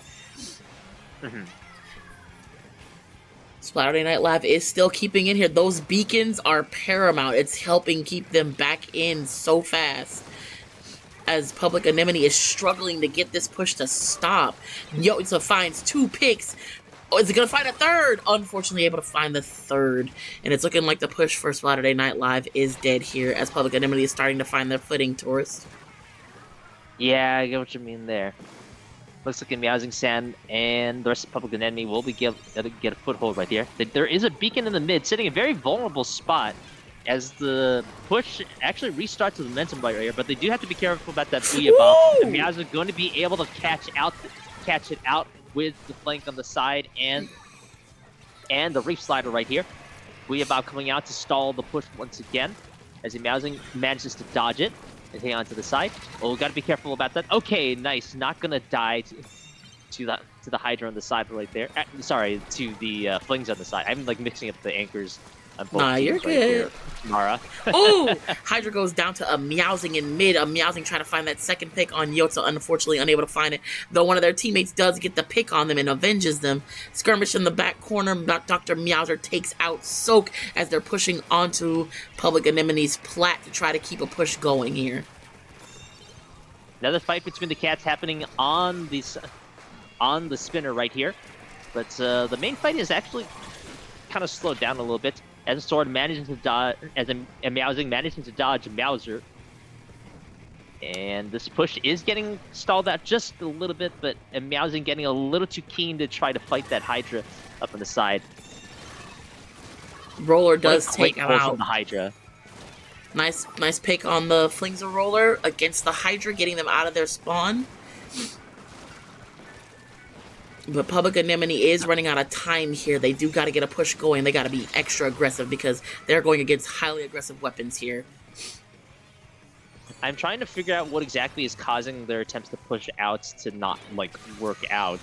B: Mm-hmm.
A: Splatterday Night Live is still keeping in here. Those beacons are paramount. It's helping keep them back in so fast, as Public Enemy is struggling to get this push to stop. Yotza finds 2 picks. Oh, is it going to find a third? Unfortunately, able to find the third. And it's looking like the push for Splatterday Night Live is dead here, as Public Enemy is starting to find their footing, Tourist.
B: Yeah, I get what you mean there. Looks like Meowsing Sand and the rest of Public Enemy will be get a foothold right here. There is a beacon in the mid, sitting in a very vulnerable spot, as the push actually restarts the momentum right here, but they do have to be careful about that Booyah Bomb. And Meowsing going to be able to catch it out with the flank on the side and the Reef Slider right here. Booyah Bomb coming out to stall the push once again, as Meowsing manages to dodge it and hang on to the side. Oh, we gotta be careful about that. Okay, nice. Not gonna die to the Hydra on the side right there. Sorry, to the Flings on the side. I'm like mixing up the anchors.
A: Nah, you're
B: right
A: good.
B: here, Mara.
A: Oh! Hydra goes down to a Meowsing in mid. A Meowsing trying to find that second pick on Yotza, unfortunately unable to find it. Though one of their teammates does get the pick on them and avenges them. Skirmish in the back corner. Dr. Meowser takes out Soak as they're pushing onto Public Enemy's plat to try to keep a push going here.
B: Another fight between the cats happening on the spinner right here. But the main fight is actually kind of slowed down a little bit, as Sword managing to dodge, as Meowsing managing to dodge Meowser. And this push is getting stalled out just a little bit, but Meowsing getting a little too keen to try to fight that Hydra up on the side.
A: Roller does take him out.
B: The Hydra.
A: Nice pick on the Flings of Roller against the Hydra, getting them out of their spawn. But Public Enemy is running out of time here. They do got to get a push going. They got to be extra aggressive because they're going against highly aggressive weapons here.
B: I'm trying to figure out what exactly is causing their attempts to push out to not, like, work out.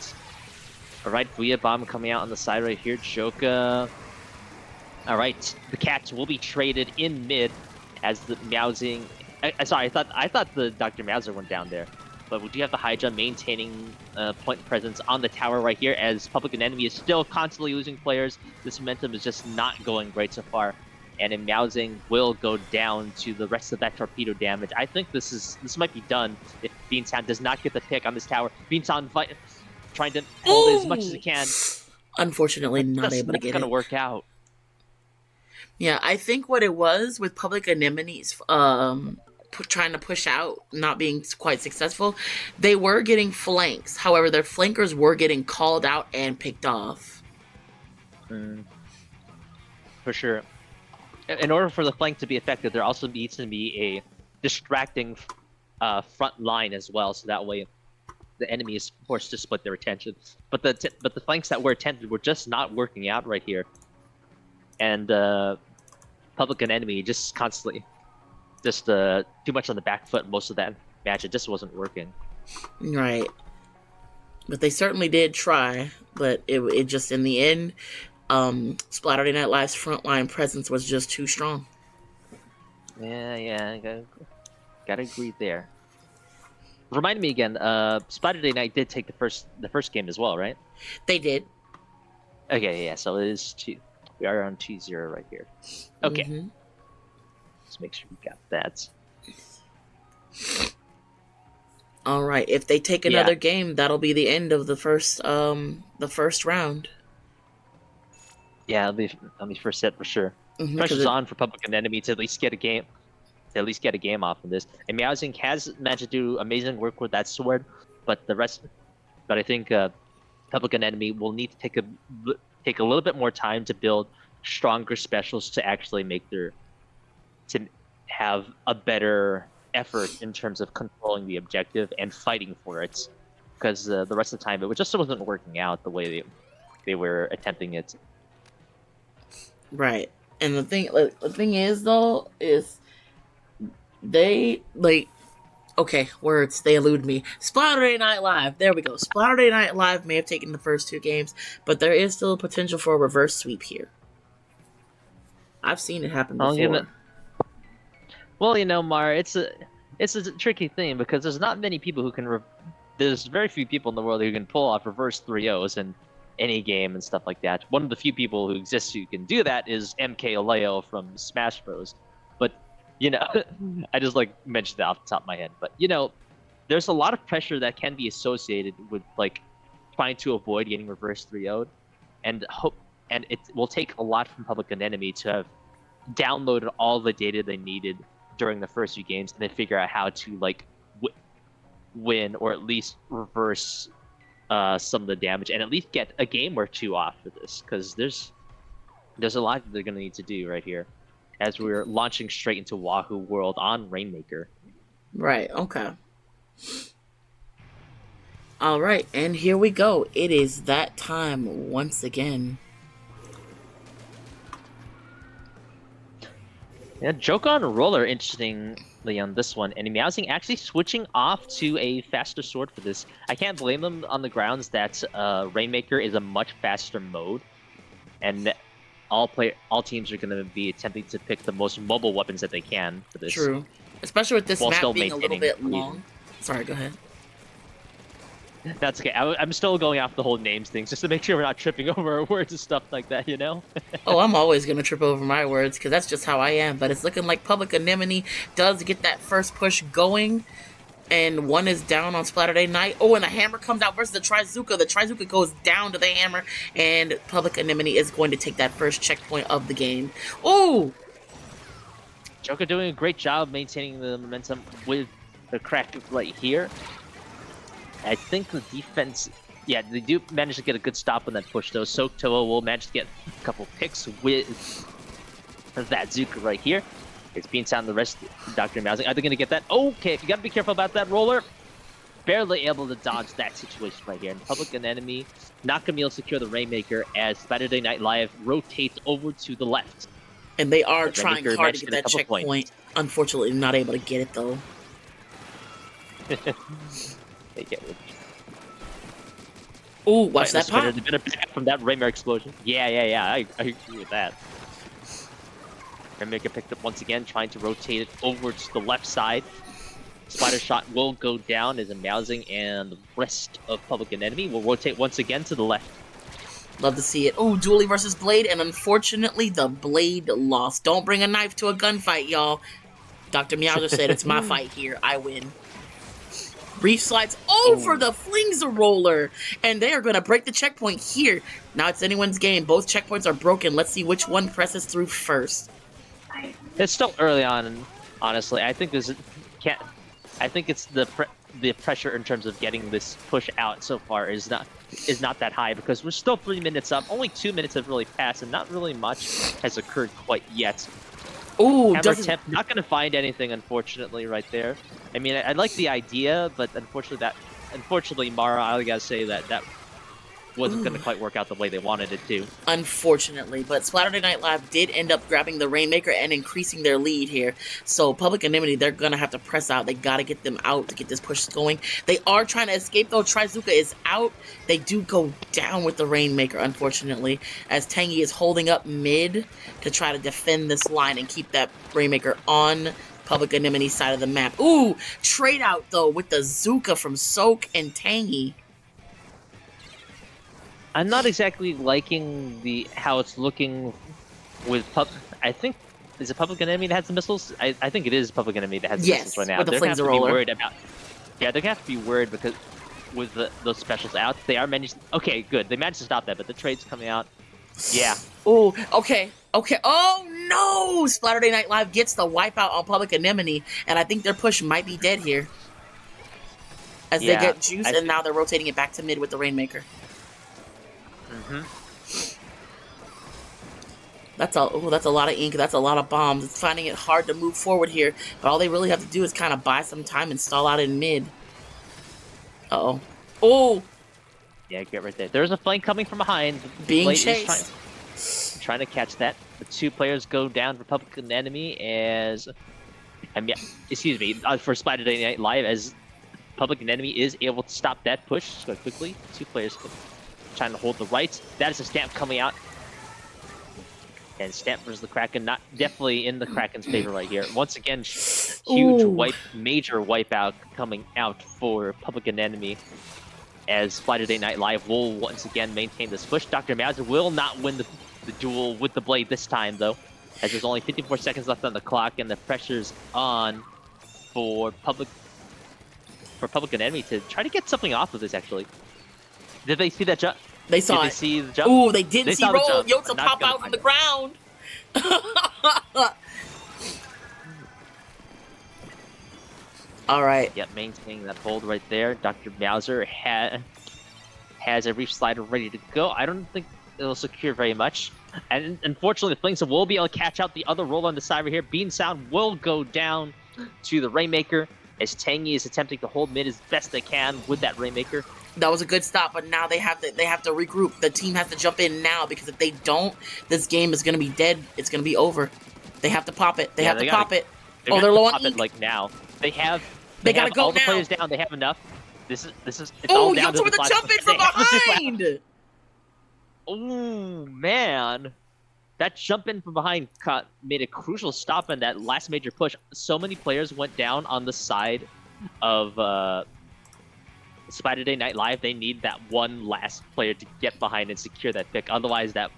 B: Alright, Booyah Bomb coming out on the side right here. Joka. Alright, the cats will be traded in mid as the Meowsing... Sorry, I thought the Dr. Meowser went down there. but we do have the Hydra maintaining point presence on the tower right here, as Public Enemy is still constantly losing players. This momentum is just not going great so far, and then Miaozing will go down to the rest of that torpedo damage. I think this might be done if Beantown does not get the pick on this tower. Beantown trying to hold it as much as he can.
A: Unfortunately, not able to get it.
B: That's going to work out.
A: Yeah, I think what it was with Public Enemy's trying to push out, not being quite successful, they were getting flanks. However, their flankers were getting called out and picked off.
B: For sure. In order for the flank to be effective, there also needs to be a distracting front line as well, so that way the enemy is forced to split their attention. But the flanks that were attempted were just not working out right here. And Public Enemy just constantly, too much on the back foot most of that match. It just wasn't working.
A: Right. But they certainly did try, but it just, in the end, Splatterday Night Live's frontline presence was just too strong.
B: Yeah, gotta agree there. Remind me again, Splatterday Night did take the first game as well, right?
A: They did.
B: Okay, yeah, so it is 2. We are on 2-0 right here. Okay.
A: Mm-hmm.
B: Let's make sure we got that.
A: All right. If they take another game, that'll be the end of the first round.
B: Yeah, that'll be first set for sure.
A: Mm-hmm,
B: Pressure's on for Public Enemy to at least get a game. Off of this. And Miaozing has managed to do amazing work with that sword, but I think Public Enemy will need to take a little bit more time to build stronger specials to actually to have a better effort in terms of controlling the objective and fighting for it, because the rest of the time it just wasn't working out the way they were attempting it.
A: Right. And the thing is though is they words, they elude me. Splatterday Night Live. There we go. Splatterday Night Live may have taken the first 2 games, but there is still a potential for a reverse sweep here. I've seen it happen before.
B: Well, Mar, it's a tricky thing because there's not many people who can. There's very few people in the world who can pull off reverse 3-0s in any game and stuff like that. One of the few people who exists who can do that is MKLeo from Smash Bros. But I just mentioned that off the top of my head. But there's a lot of pressure that can be associated with trying to avoid getting reverse 3-0'd, and it will take a lot from Public Enemy to have downloaded all the data they needed during the first few games and then figure out how to win or at least reverse some of the damage and at least get a game or 2 off for this, because there's a lot that they're going to need to do right here as we're launching straight into Wahoo World on Rainmaker.
A: Right, okay. All right, and here we go. It is that time once again.
B: Yeah, Joke on Roller, interestingly on this one, and Miaozing actually switching off to a faster sword for this. I can't blame them on the grounds that Rainmaker is a much faster mode, and all teams are going to be attempting to pick the most mobile weapons that they can for this.
A: True, especially with this map being a little bit long.
B: Even.
A: Sorry, go ahead.
B: That's okay. I'm still going off the whole names things just to make sure we're not tripping over words and stuff like that,
A: Oh, I'm always going to trip over my words because that's just how I am. But it's looking like Public Enemy does get that first push going. And one is down on Splatterday Night. Oh, and the hammer comes out versus the Trizuka. The Trizuka goes down to the hammer. And Public Enemy is going to take that first checkpoint of the game. Oh!
B: Joker doing a great job maintaining the momentum with the crack right here. I think the defense, they do manage to get a good stop on that push, though. Soaktoa will manage to get a couple picks with that Zuka right here. It's Beantown, the rest of Dr. Miaozing. Are they going to get that? Okay, you got to be careful about that roller. Barely able to dodge that situation right here. And Public Enemy not going to be able to secure the Rainmaker as Saturday Night Live rotates over to the left.
A: And they are trying hard to get that checkpoint. Unfortunately, not able to get it, though.
B: They get it.
A: Ooh, watch that pop.
B: A bit of from that Rainmaker explosion. Yeah. I agree with that. Rainmaker picked up once again, trying to rotate it over to the left side. Spider Shot will go down as a Meowsing, and the rest of Public Enemy will rotate once again to the left.
A: Love to see it. Oh, Dualie versus Blade, and unfortunately, the Blade lost. Don't bring a knife to a gunfight, y'all. Dr. Meowser said, it's my fight here. I win. Reef slides over the Flings a Roller, and they are going to break the checkpoint here. Now it's anyone's game. Both checkpoints are broken. Let's see which one presses through first.
B: It's still early on, honestly. I think this can't. I think it's the pressure in terms of getting this push out so far is not that high, because we're still 3 minutes up. Only 2 minutes have really passed, and not really much has occurred quite yet.
A: Ooh,
B: attempt, not going to find anything, unfortunately, right there. I mean, I like the idea, but unfortunately, Mara, I gotta say that wasn't going to quite work out the way they wanted it to.
A: Unfortunately, but Splatterday Night Live did end up grabbing the Rainmaker and increasing their lead here. So Public Enemy, they're going to have to press out. They got to get them out to get this push going. They are trying to escape, though. Trizuka is out. They do go down with the Rainmaker, unfortunately, as Tangy is holding up mid to try to defend this line and keep that Rainmaker on Public Enemy's side of the map. Ooh, trade out, though, with the Zuka from Soak and Tangy.
B: I'm not exactly liking how it's looking with I think, is it Public Enemy that has the missiles? I think it is Public Enemy that has the missiles right now.
A: With the Flings a Roller.
B: They're going to have to be worried because with those specials out, they are managed. Okay, good. They managed to stop that, but the trade's coming out. Yeah.
A: Ooh, okay. Oh no! Splatterday Night Live gets the wipeout on Public Enemy, and I think their push might be dead here. As they get juice, and now they're rotating it back to mid with the Rainmaker. That's a lot of ink. That's a lot of bombs. It's finding it hard to move forward here, but all they really have to do is kind of buy some time and stall out in mid. Uh-oh. Oh!
B: Yeah, get right there. There's a flank coming from behind.
A: Being chased.
B: Trying to catch that. The two players go down for Public Enemy as... excuse me, for Splatterday Night Live, as Public Enemy is able to stop that push so quickly. Two players trying to hold the right. That is a Stamp coming out. And Stamp versus the Kraken, definitely in the Kraken's favor right here. Once again, huge major wipeout coming out for Public Enemy, as Splatterday Night Live will once again maintain this push. Dr. Meowser will not win the duel with the Blade this time, though, as there's only 54 seconds left on the clock, and the pressure's on for Public Enemy to try to get something off of this, actually. Did they see that jump?
A: They saw it.
B: Did they see the jump?
A: Ooh, they didn't see Roll Yota
B: pop
A: out from the ground. All right.
B: Yep, maintaining that hold right there. Dr. Meowser has a Reef Slider ready to go. I don't think it'll secure very much. And unfortunately, the Flings will be able to catch out the other roll on the side over here. Bean Sound will go down to the Rainmaker, as Tangy is attempting to hold mid as best they can with that Rainmaker.
A: That was a good stop, but now they have to regroup. The team has to jump in now, because if they don't, this game is going to be dead. It's going to be over. They have to pop it. They have to pop it. Oh, they're low on ink.
B: Like now. They
A: gotta go
B: all
A: now.
B: The players down. They have enough. It's all down to
A: with the jump in from behind.
B: Oh man, that jump in from behind made a crucial stop in that last major push. So many players went down on the side of Splatterday Night Live. They need that one last player to get behind and secure that pick. Otherwise, that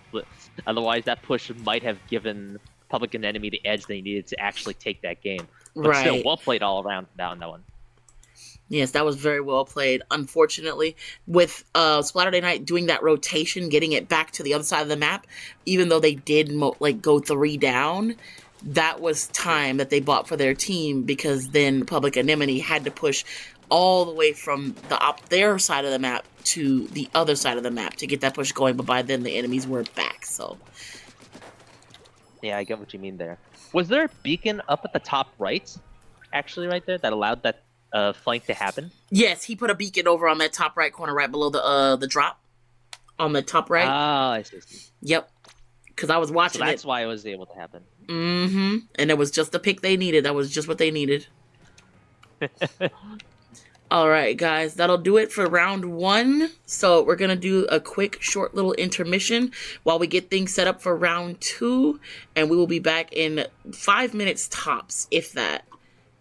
B: push might have given Public Enemy the edge they needed to actually take that game. But still, well played all around on that one.
A: Yes, that was very well played. Unfortunately, with Splatterday Night doing that rotation, getting it back to the other side of the map, even though they did go 3 down, that was time that they bought for their team, because then Public Enemy had to push all the way from their side of the map to the other side of the map to get that push going, but by then the enemies were back, so...
B: Yeah, I get what you mean there. Was there a beacon up at the top right, actually, right there, that allowed that flank to happen?
A: Yes, he put a beacon over on that top right corner, right below the drop. On the top right.
B: Ah, I see.
A: Yep. Because I was watching
B: it. So that's why it was able to happen.
A: Mm-hmm. And it was just the pick they needed. That was just what they needed. All right, guys, that'll do it for round 1. So we're going to do a quick, short little intermission while we get things set up for round 2. And we will be back in 5 minutes tops, if that.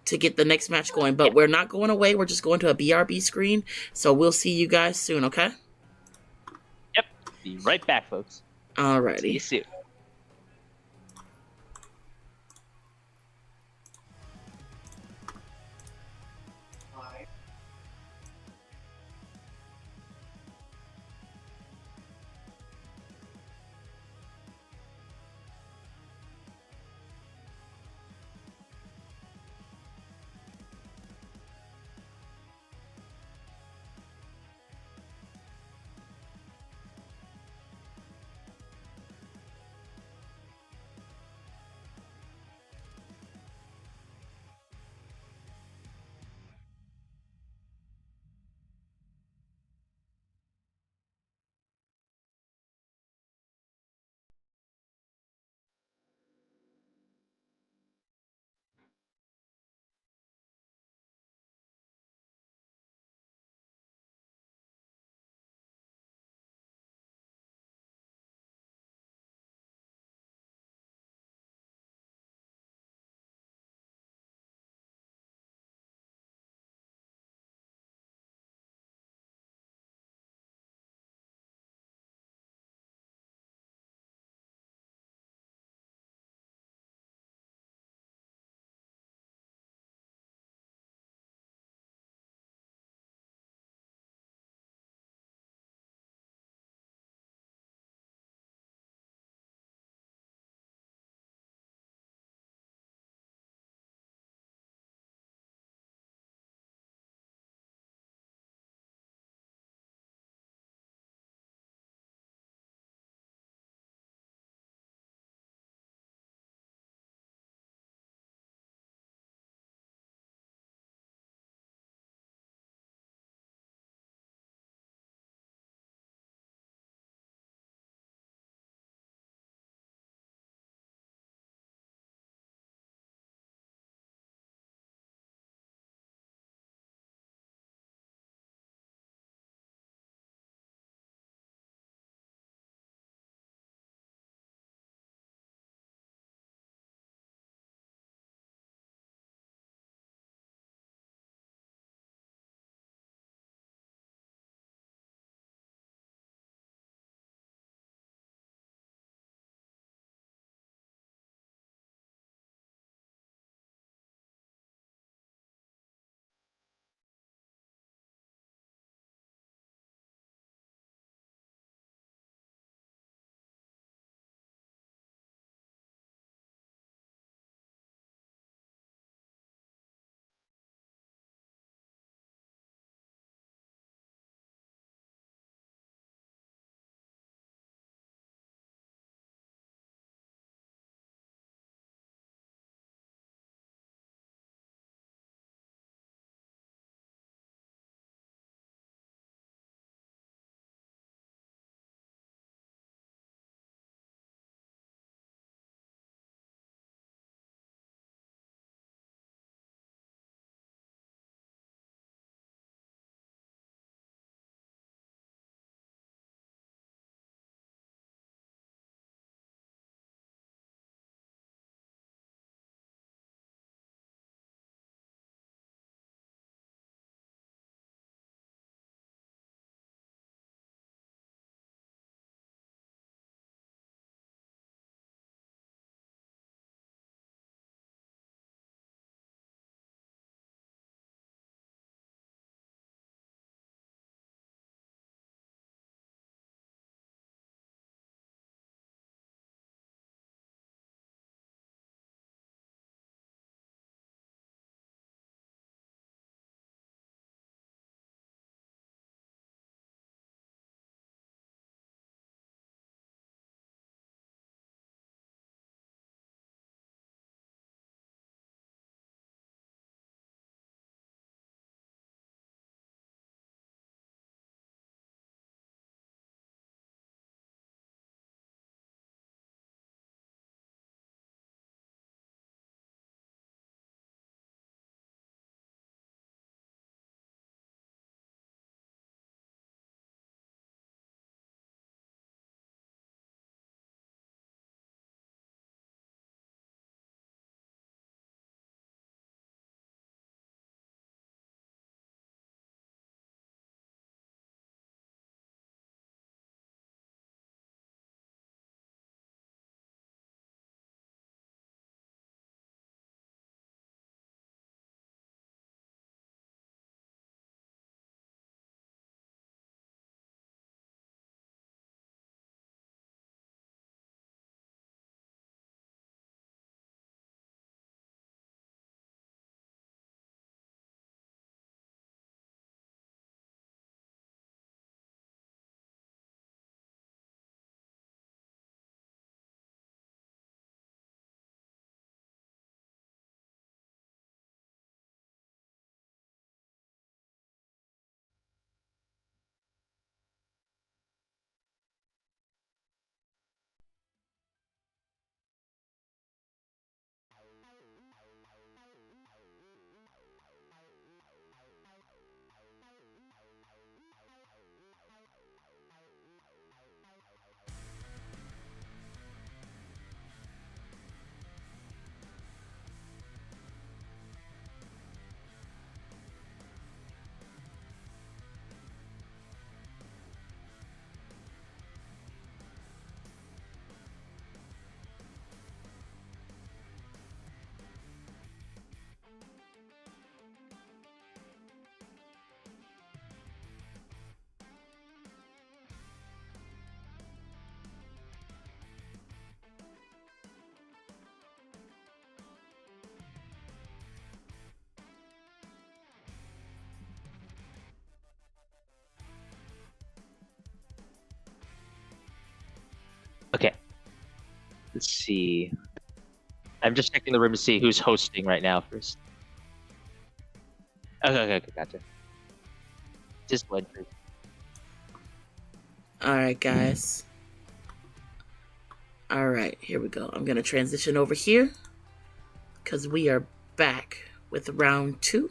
A: to get the next match going. But we're not going away. We're just going to a BRB screen. So we'll see you guys soon, okay?
B: Yep. Be right back, folks. See you
A: Alrighty.
B: soon. see. I'm just checking the room to see who's hosting right now first. Okay, gotcha. Just wait.
A: All right, guys. All right, here we go. I'm going to transition over here because we are back with round 2.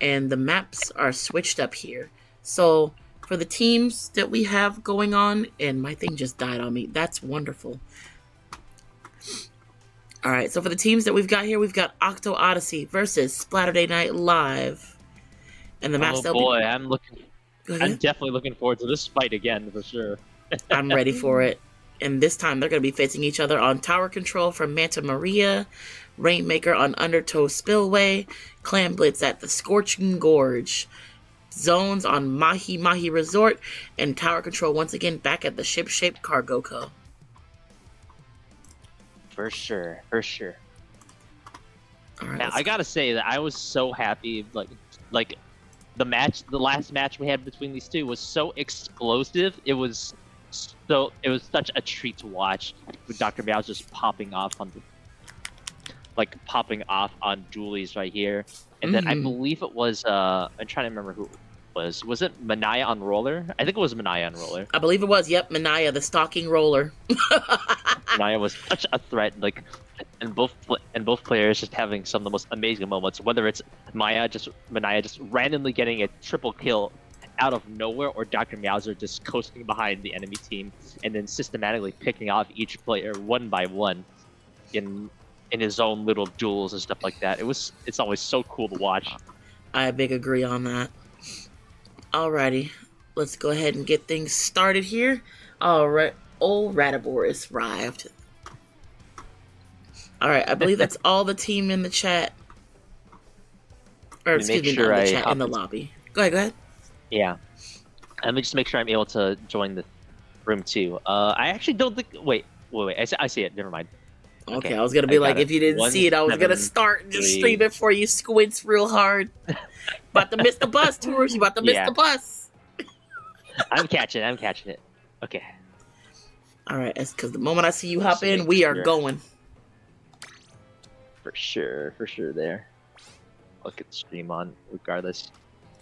A: And the maps are switched up here. So for the teams that we have going on, and my thing just died on me. That's wonderful. All right, so for the teams that we've got here, we've got Octo Odyssey versus Splatterday Night Live. And the maps
B: Oh boy, I'm
A: I'm
B: definitely looking forward to this fight again for sure.
A: I'm ready for it. And this time they're going to be facing each other on Tower Control from Manta Maria, Rainmaker on Undertow Spillway, Clam Blitz at the Scorching Gorge, Zones on Mahi Mahi Resort, and Tower Control once again back at the Ship-Shaped Cargo Co.
B: For sure.
A: All right,
B: Now, I gotta say that I was so happy, like the last match we had between these two was so explosive. It was such a treat to watch with Dr. Meow just popping off on Julie's right here. And then I believe it was I'm trying to remember who it was. Was it Manaya on roller? I think it was Manaya on roller.
A: I believe it was. Yep, Manaya, the stalking roller.
B: Manaya was such a threat, and both players just having some of the most amazing moments. Whether it's Manaya just randomly getting a triple kill out of nowhere, or Dr. Meowser just coasting behind the enemy team and then systematically picking off each player one by one in his own little duels and stuff like that. It's always so cool to watch.
A: I big agree on that. Alrighty, let's go ahead and get things started here. Alright, old Radibor has arrived. Alright, I believe that's all the team in the chat. Or excuse me, not in the chat, in the lobby. Go ahead.
B: Yeah. Let me just make sure I'm able to join the room too. I actually don't think. Wait. I see it. Never mind.
A: Okay, I was gonna be like, if you didn't see it, I was gonna start and just stream it for you. Squints real hard. About to miss the bus, Tours. You about to miss the bus.
B: I'm catching it. Okay.
A: All right, because the moment I see you hop in, we are going.
B: For sure there. I'll get the stream on regardless.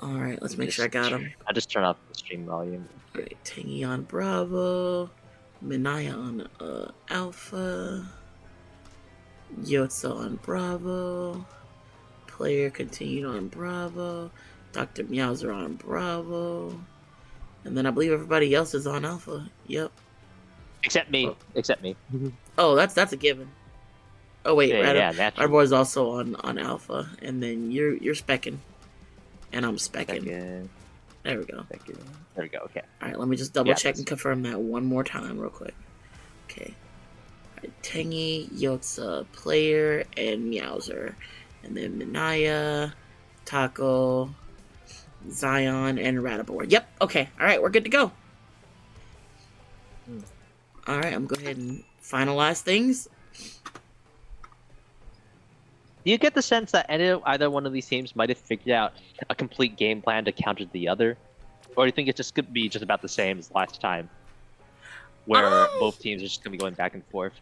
A: All right, let's make sure I got him.
B: I'll just turn off the stream volume.
A: All right, Tangy on Bravo, Minaya on Alpha, Yotza on Bravo, Player continued on Bravo, Dr. Meowser on Bravo, and then I believe everybody else is on Alpha. Yep.
B: Except me.
A: Oh, that's a given. Oh wait,
B: yeah,
A: our boy's also on Alpha, and then you're specking. And I'm specking. There we go.
B: Okay.
A: Alright, let me just double check and confirm that one more time real quick. Okay. Alright, Tangy, Yotza, Player, and Meowser. And then Minaya, Taco, Zion, and Radibor. Yep, okay. Alright, we're good to go. Alright, I'm going to go ahead and finalize things.
B: Do you get the sense that either one of these teams might have figured out a complete game plan to counter the other? Or do you think it's just going to be just about the same as last time? Where both teams are just going to be going back and forth?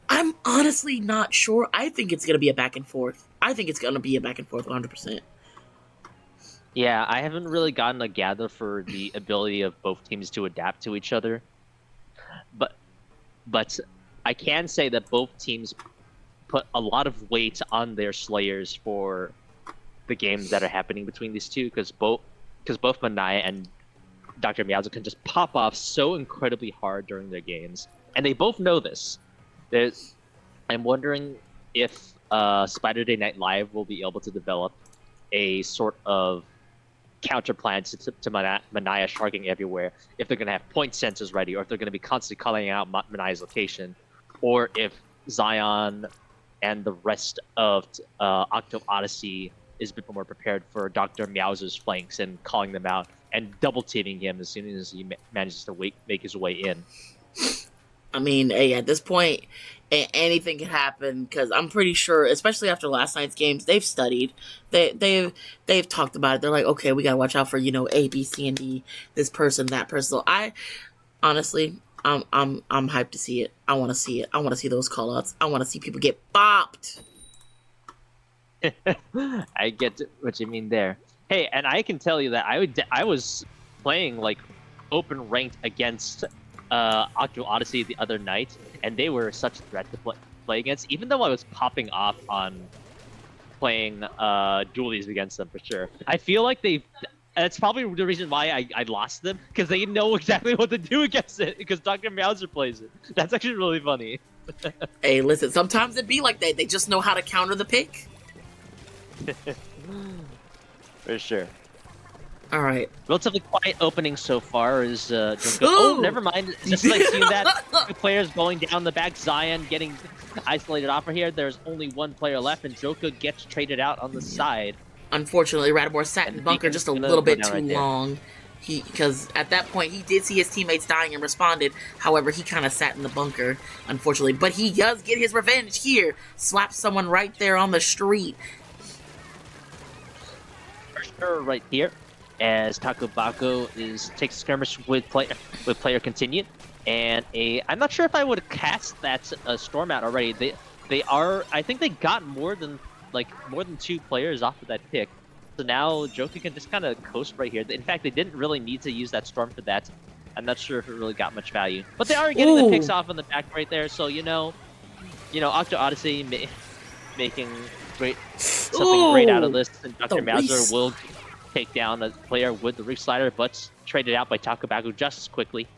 A: I'm honestly not sure. I think it's going to be a back and forth. 100%.
B: Yeah, I haven't really gotten a gather for the ability of both teams to adapt to each other. But I can say that both teams put a lot of weight on their Slayers for the games that are happening between these two, because both Manaya and Dr. Meowser can just pop off so incredibly hard during their games, and they both know this. I'm wondering if Splatterday Night Live will be able to develop a sort of counter plan to Manaya sharking everywhere, if they're going to have point sensors ready, or if they're going to be constantly calling out Manaya's location, or if Zion and the rest of Octo Odyssey is a bit more prepared for Dr. Meowser's flanks and calling them out and double teaming him as soon as he manages to make his way in.
A: I mean, hey, at this point, anything can happen, because I'm pretty sure, especially after last night's games, they've studied. They've talked about it. They're like, okay, we gotta watch out for, A, B, C, and D, this person, that person. So I, honestly, I'm hyped to see it. I want to see it. I want to see those callouts. I want to see people get bopped.
B: I get what you mean there. Hey, and I can tell you that I was playing like open ranked against Octo Odyssey the other night, and they were such a threat to play against. Even though I was popping off on playing dualies against them for sure. I feel like that's probably the reason why I lost them, because they know exactly what to do against it, because Dr. Meowser plays it. That's actually really funny.
A: Hey, listen, sometimes it be like that. They just know how to counter the pick.
B: For sure.
A: All right.
B: Relatively quiet opening so far is oh, never mind. Just like seeing that, two players going down the back. Zion getting isolated off of here. There's only one player left, and Joka gets traded out on the side.
A: Unfortunately, Radibor sat in the bunker just a little bit too long. Because at that point, he did see his teammates dying and responded. However, he kind of sat in the bunker, unfortunately. But he does get his revenge here. Slaps someone right there on the street.
B: For sure, right here. As Takobako takes skirmish with player continued, and I'm not sure if I would cast that storm out already. I think they got more than two players off of that pick, so now Joka can just kind of coast right here. In fact, they didn't really need to use that storm for that. I'm not sure if it really got much value, but they are getting the picks off in the back right there. So Octo Odyssey making something great out of this, and Dr. Meowser will take down a player with the Reef Slider, but traded out by Takobako just as quickly.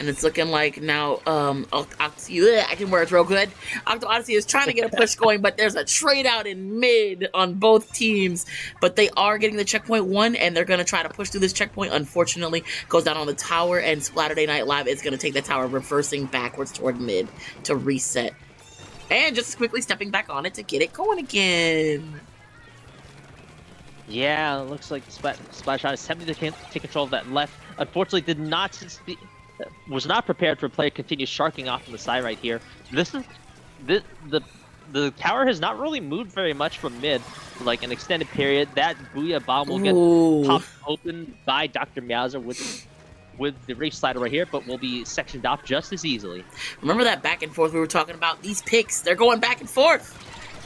A: And it's looking like now, I can words real good. Octo Odyssey is trying to get a push going, but there's a trade out in mid on both teams. But they are getting the checkpoint 1, and they're going to try to push through this checkpoint. Unfortunately, goes down on the tower, and Splatterday Night Live is going to take the tower, reversing backwards toward mid to reset. And just quickly stepping back on it to get it going again.
B: Yeah, it looks like Splash Shot is attempting to take control of that left. Unfortunately, was not prepared for player continues sharking off on the side right here. The tower has not really moved very much from mid, like an extended period. That Booyah Bomb will get popped open by Dr. Meowser with the Reef Slider right here, but will be sectioned off just as easily.
A: Remember that back and forth we were talking about? These picks, they're going back and forth.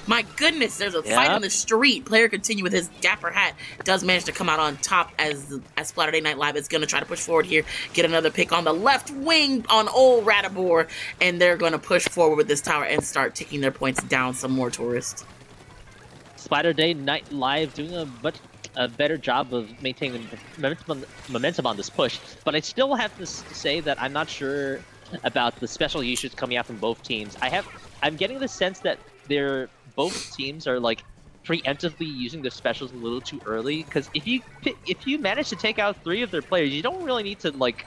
A: My goodness, there's a fight on the street. Player continue with his dapper hat. Does manage to come out on top as Splatterday Night Live is going to try to push forward here. Get another pick on the left wing on old Radibor. And they're going to push forward with this tower and start taking their points down some more tourists.
B: Splatterday Night Live doing a better job of maintaining momentum on this push. But I still have to say that I'm not sure about the special usage coming out from both teams. I'm getting the sense that both teams are like preemptively using their specials a little too early, because if you manage to take out 3 of their players, you don't really need to like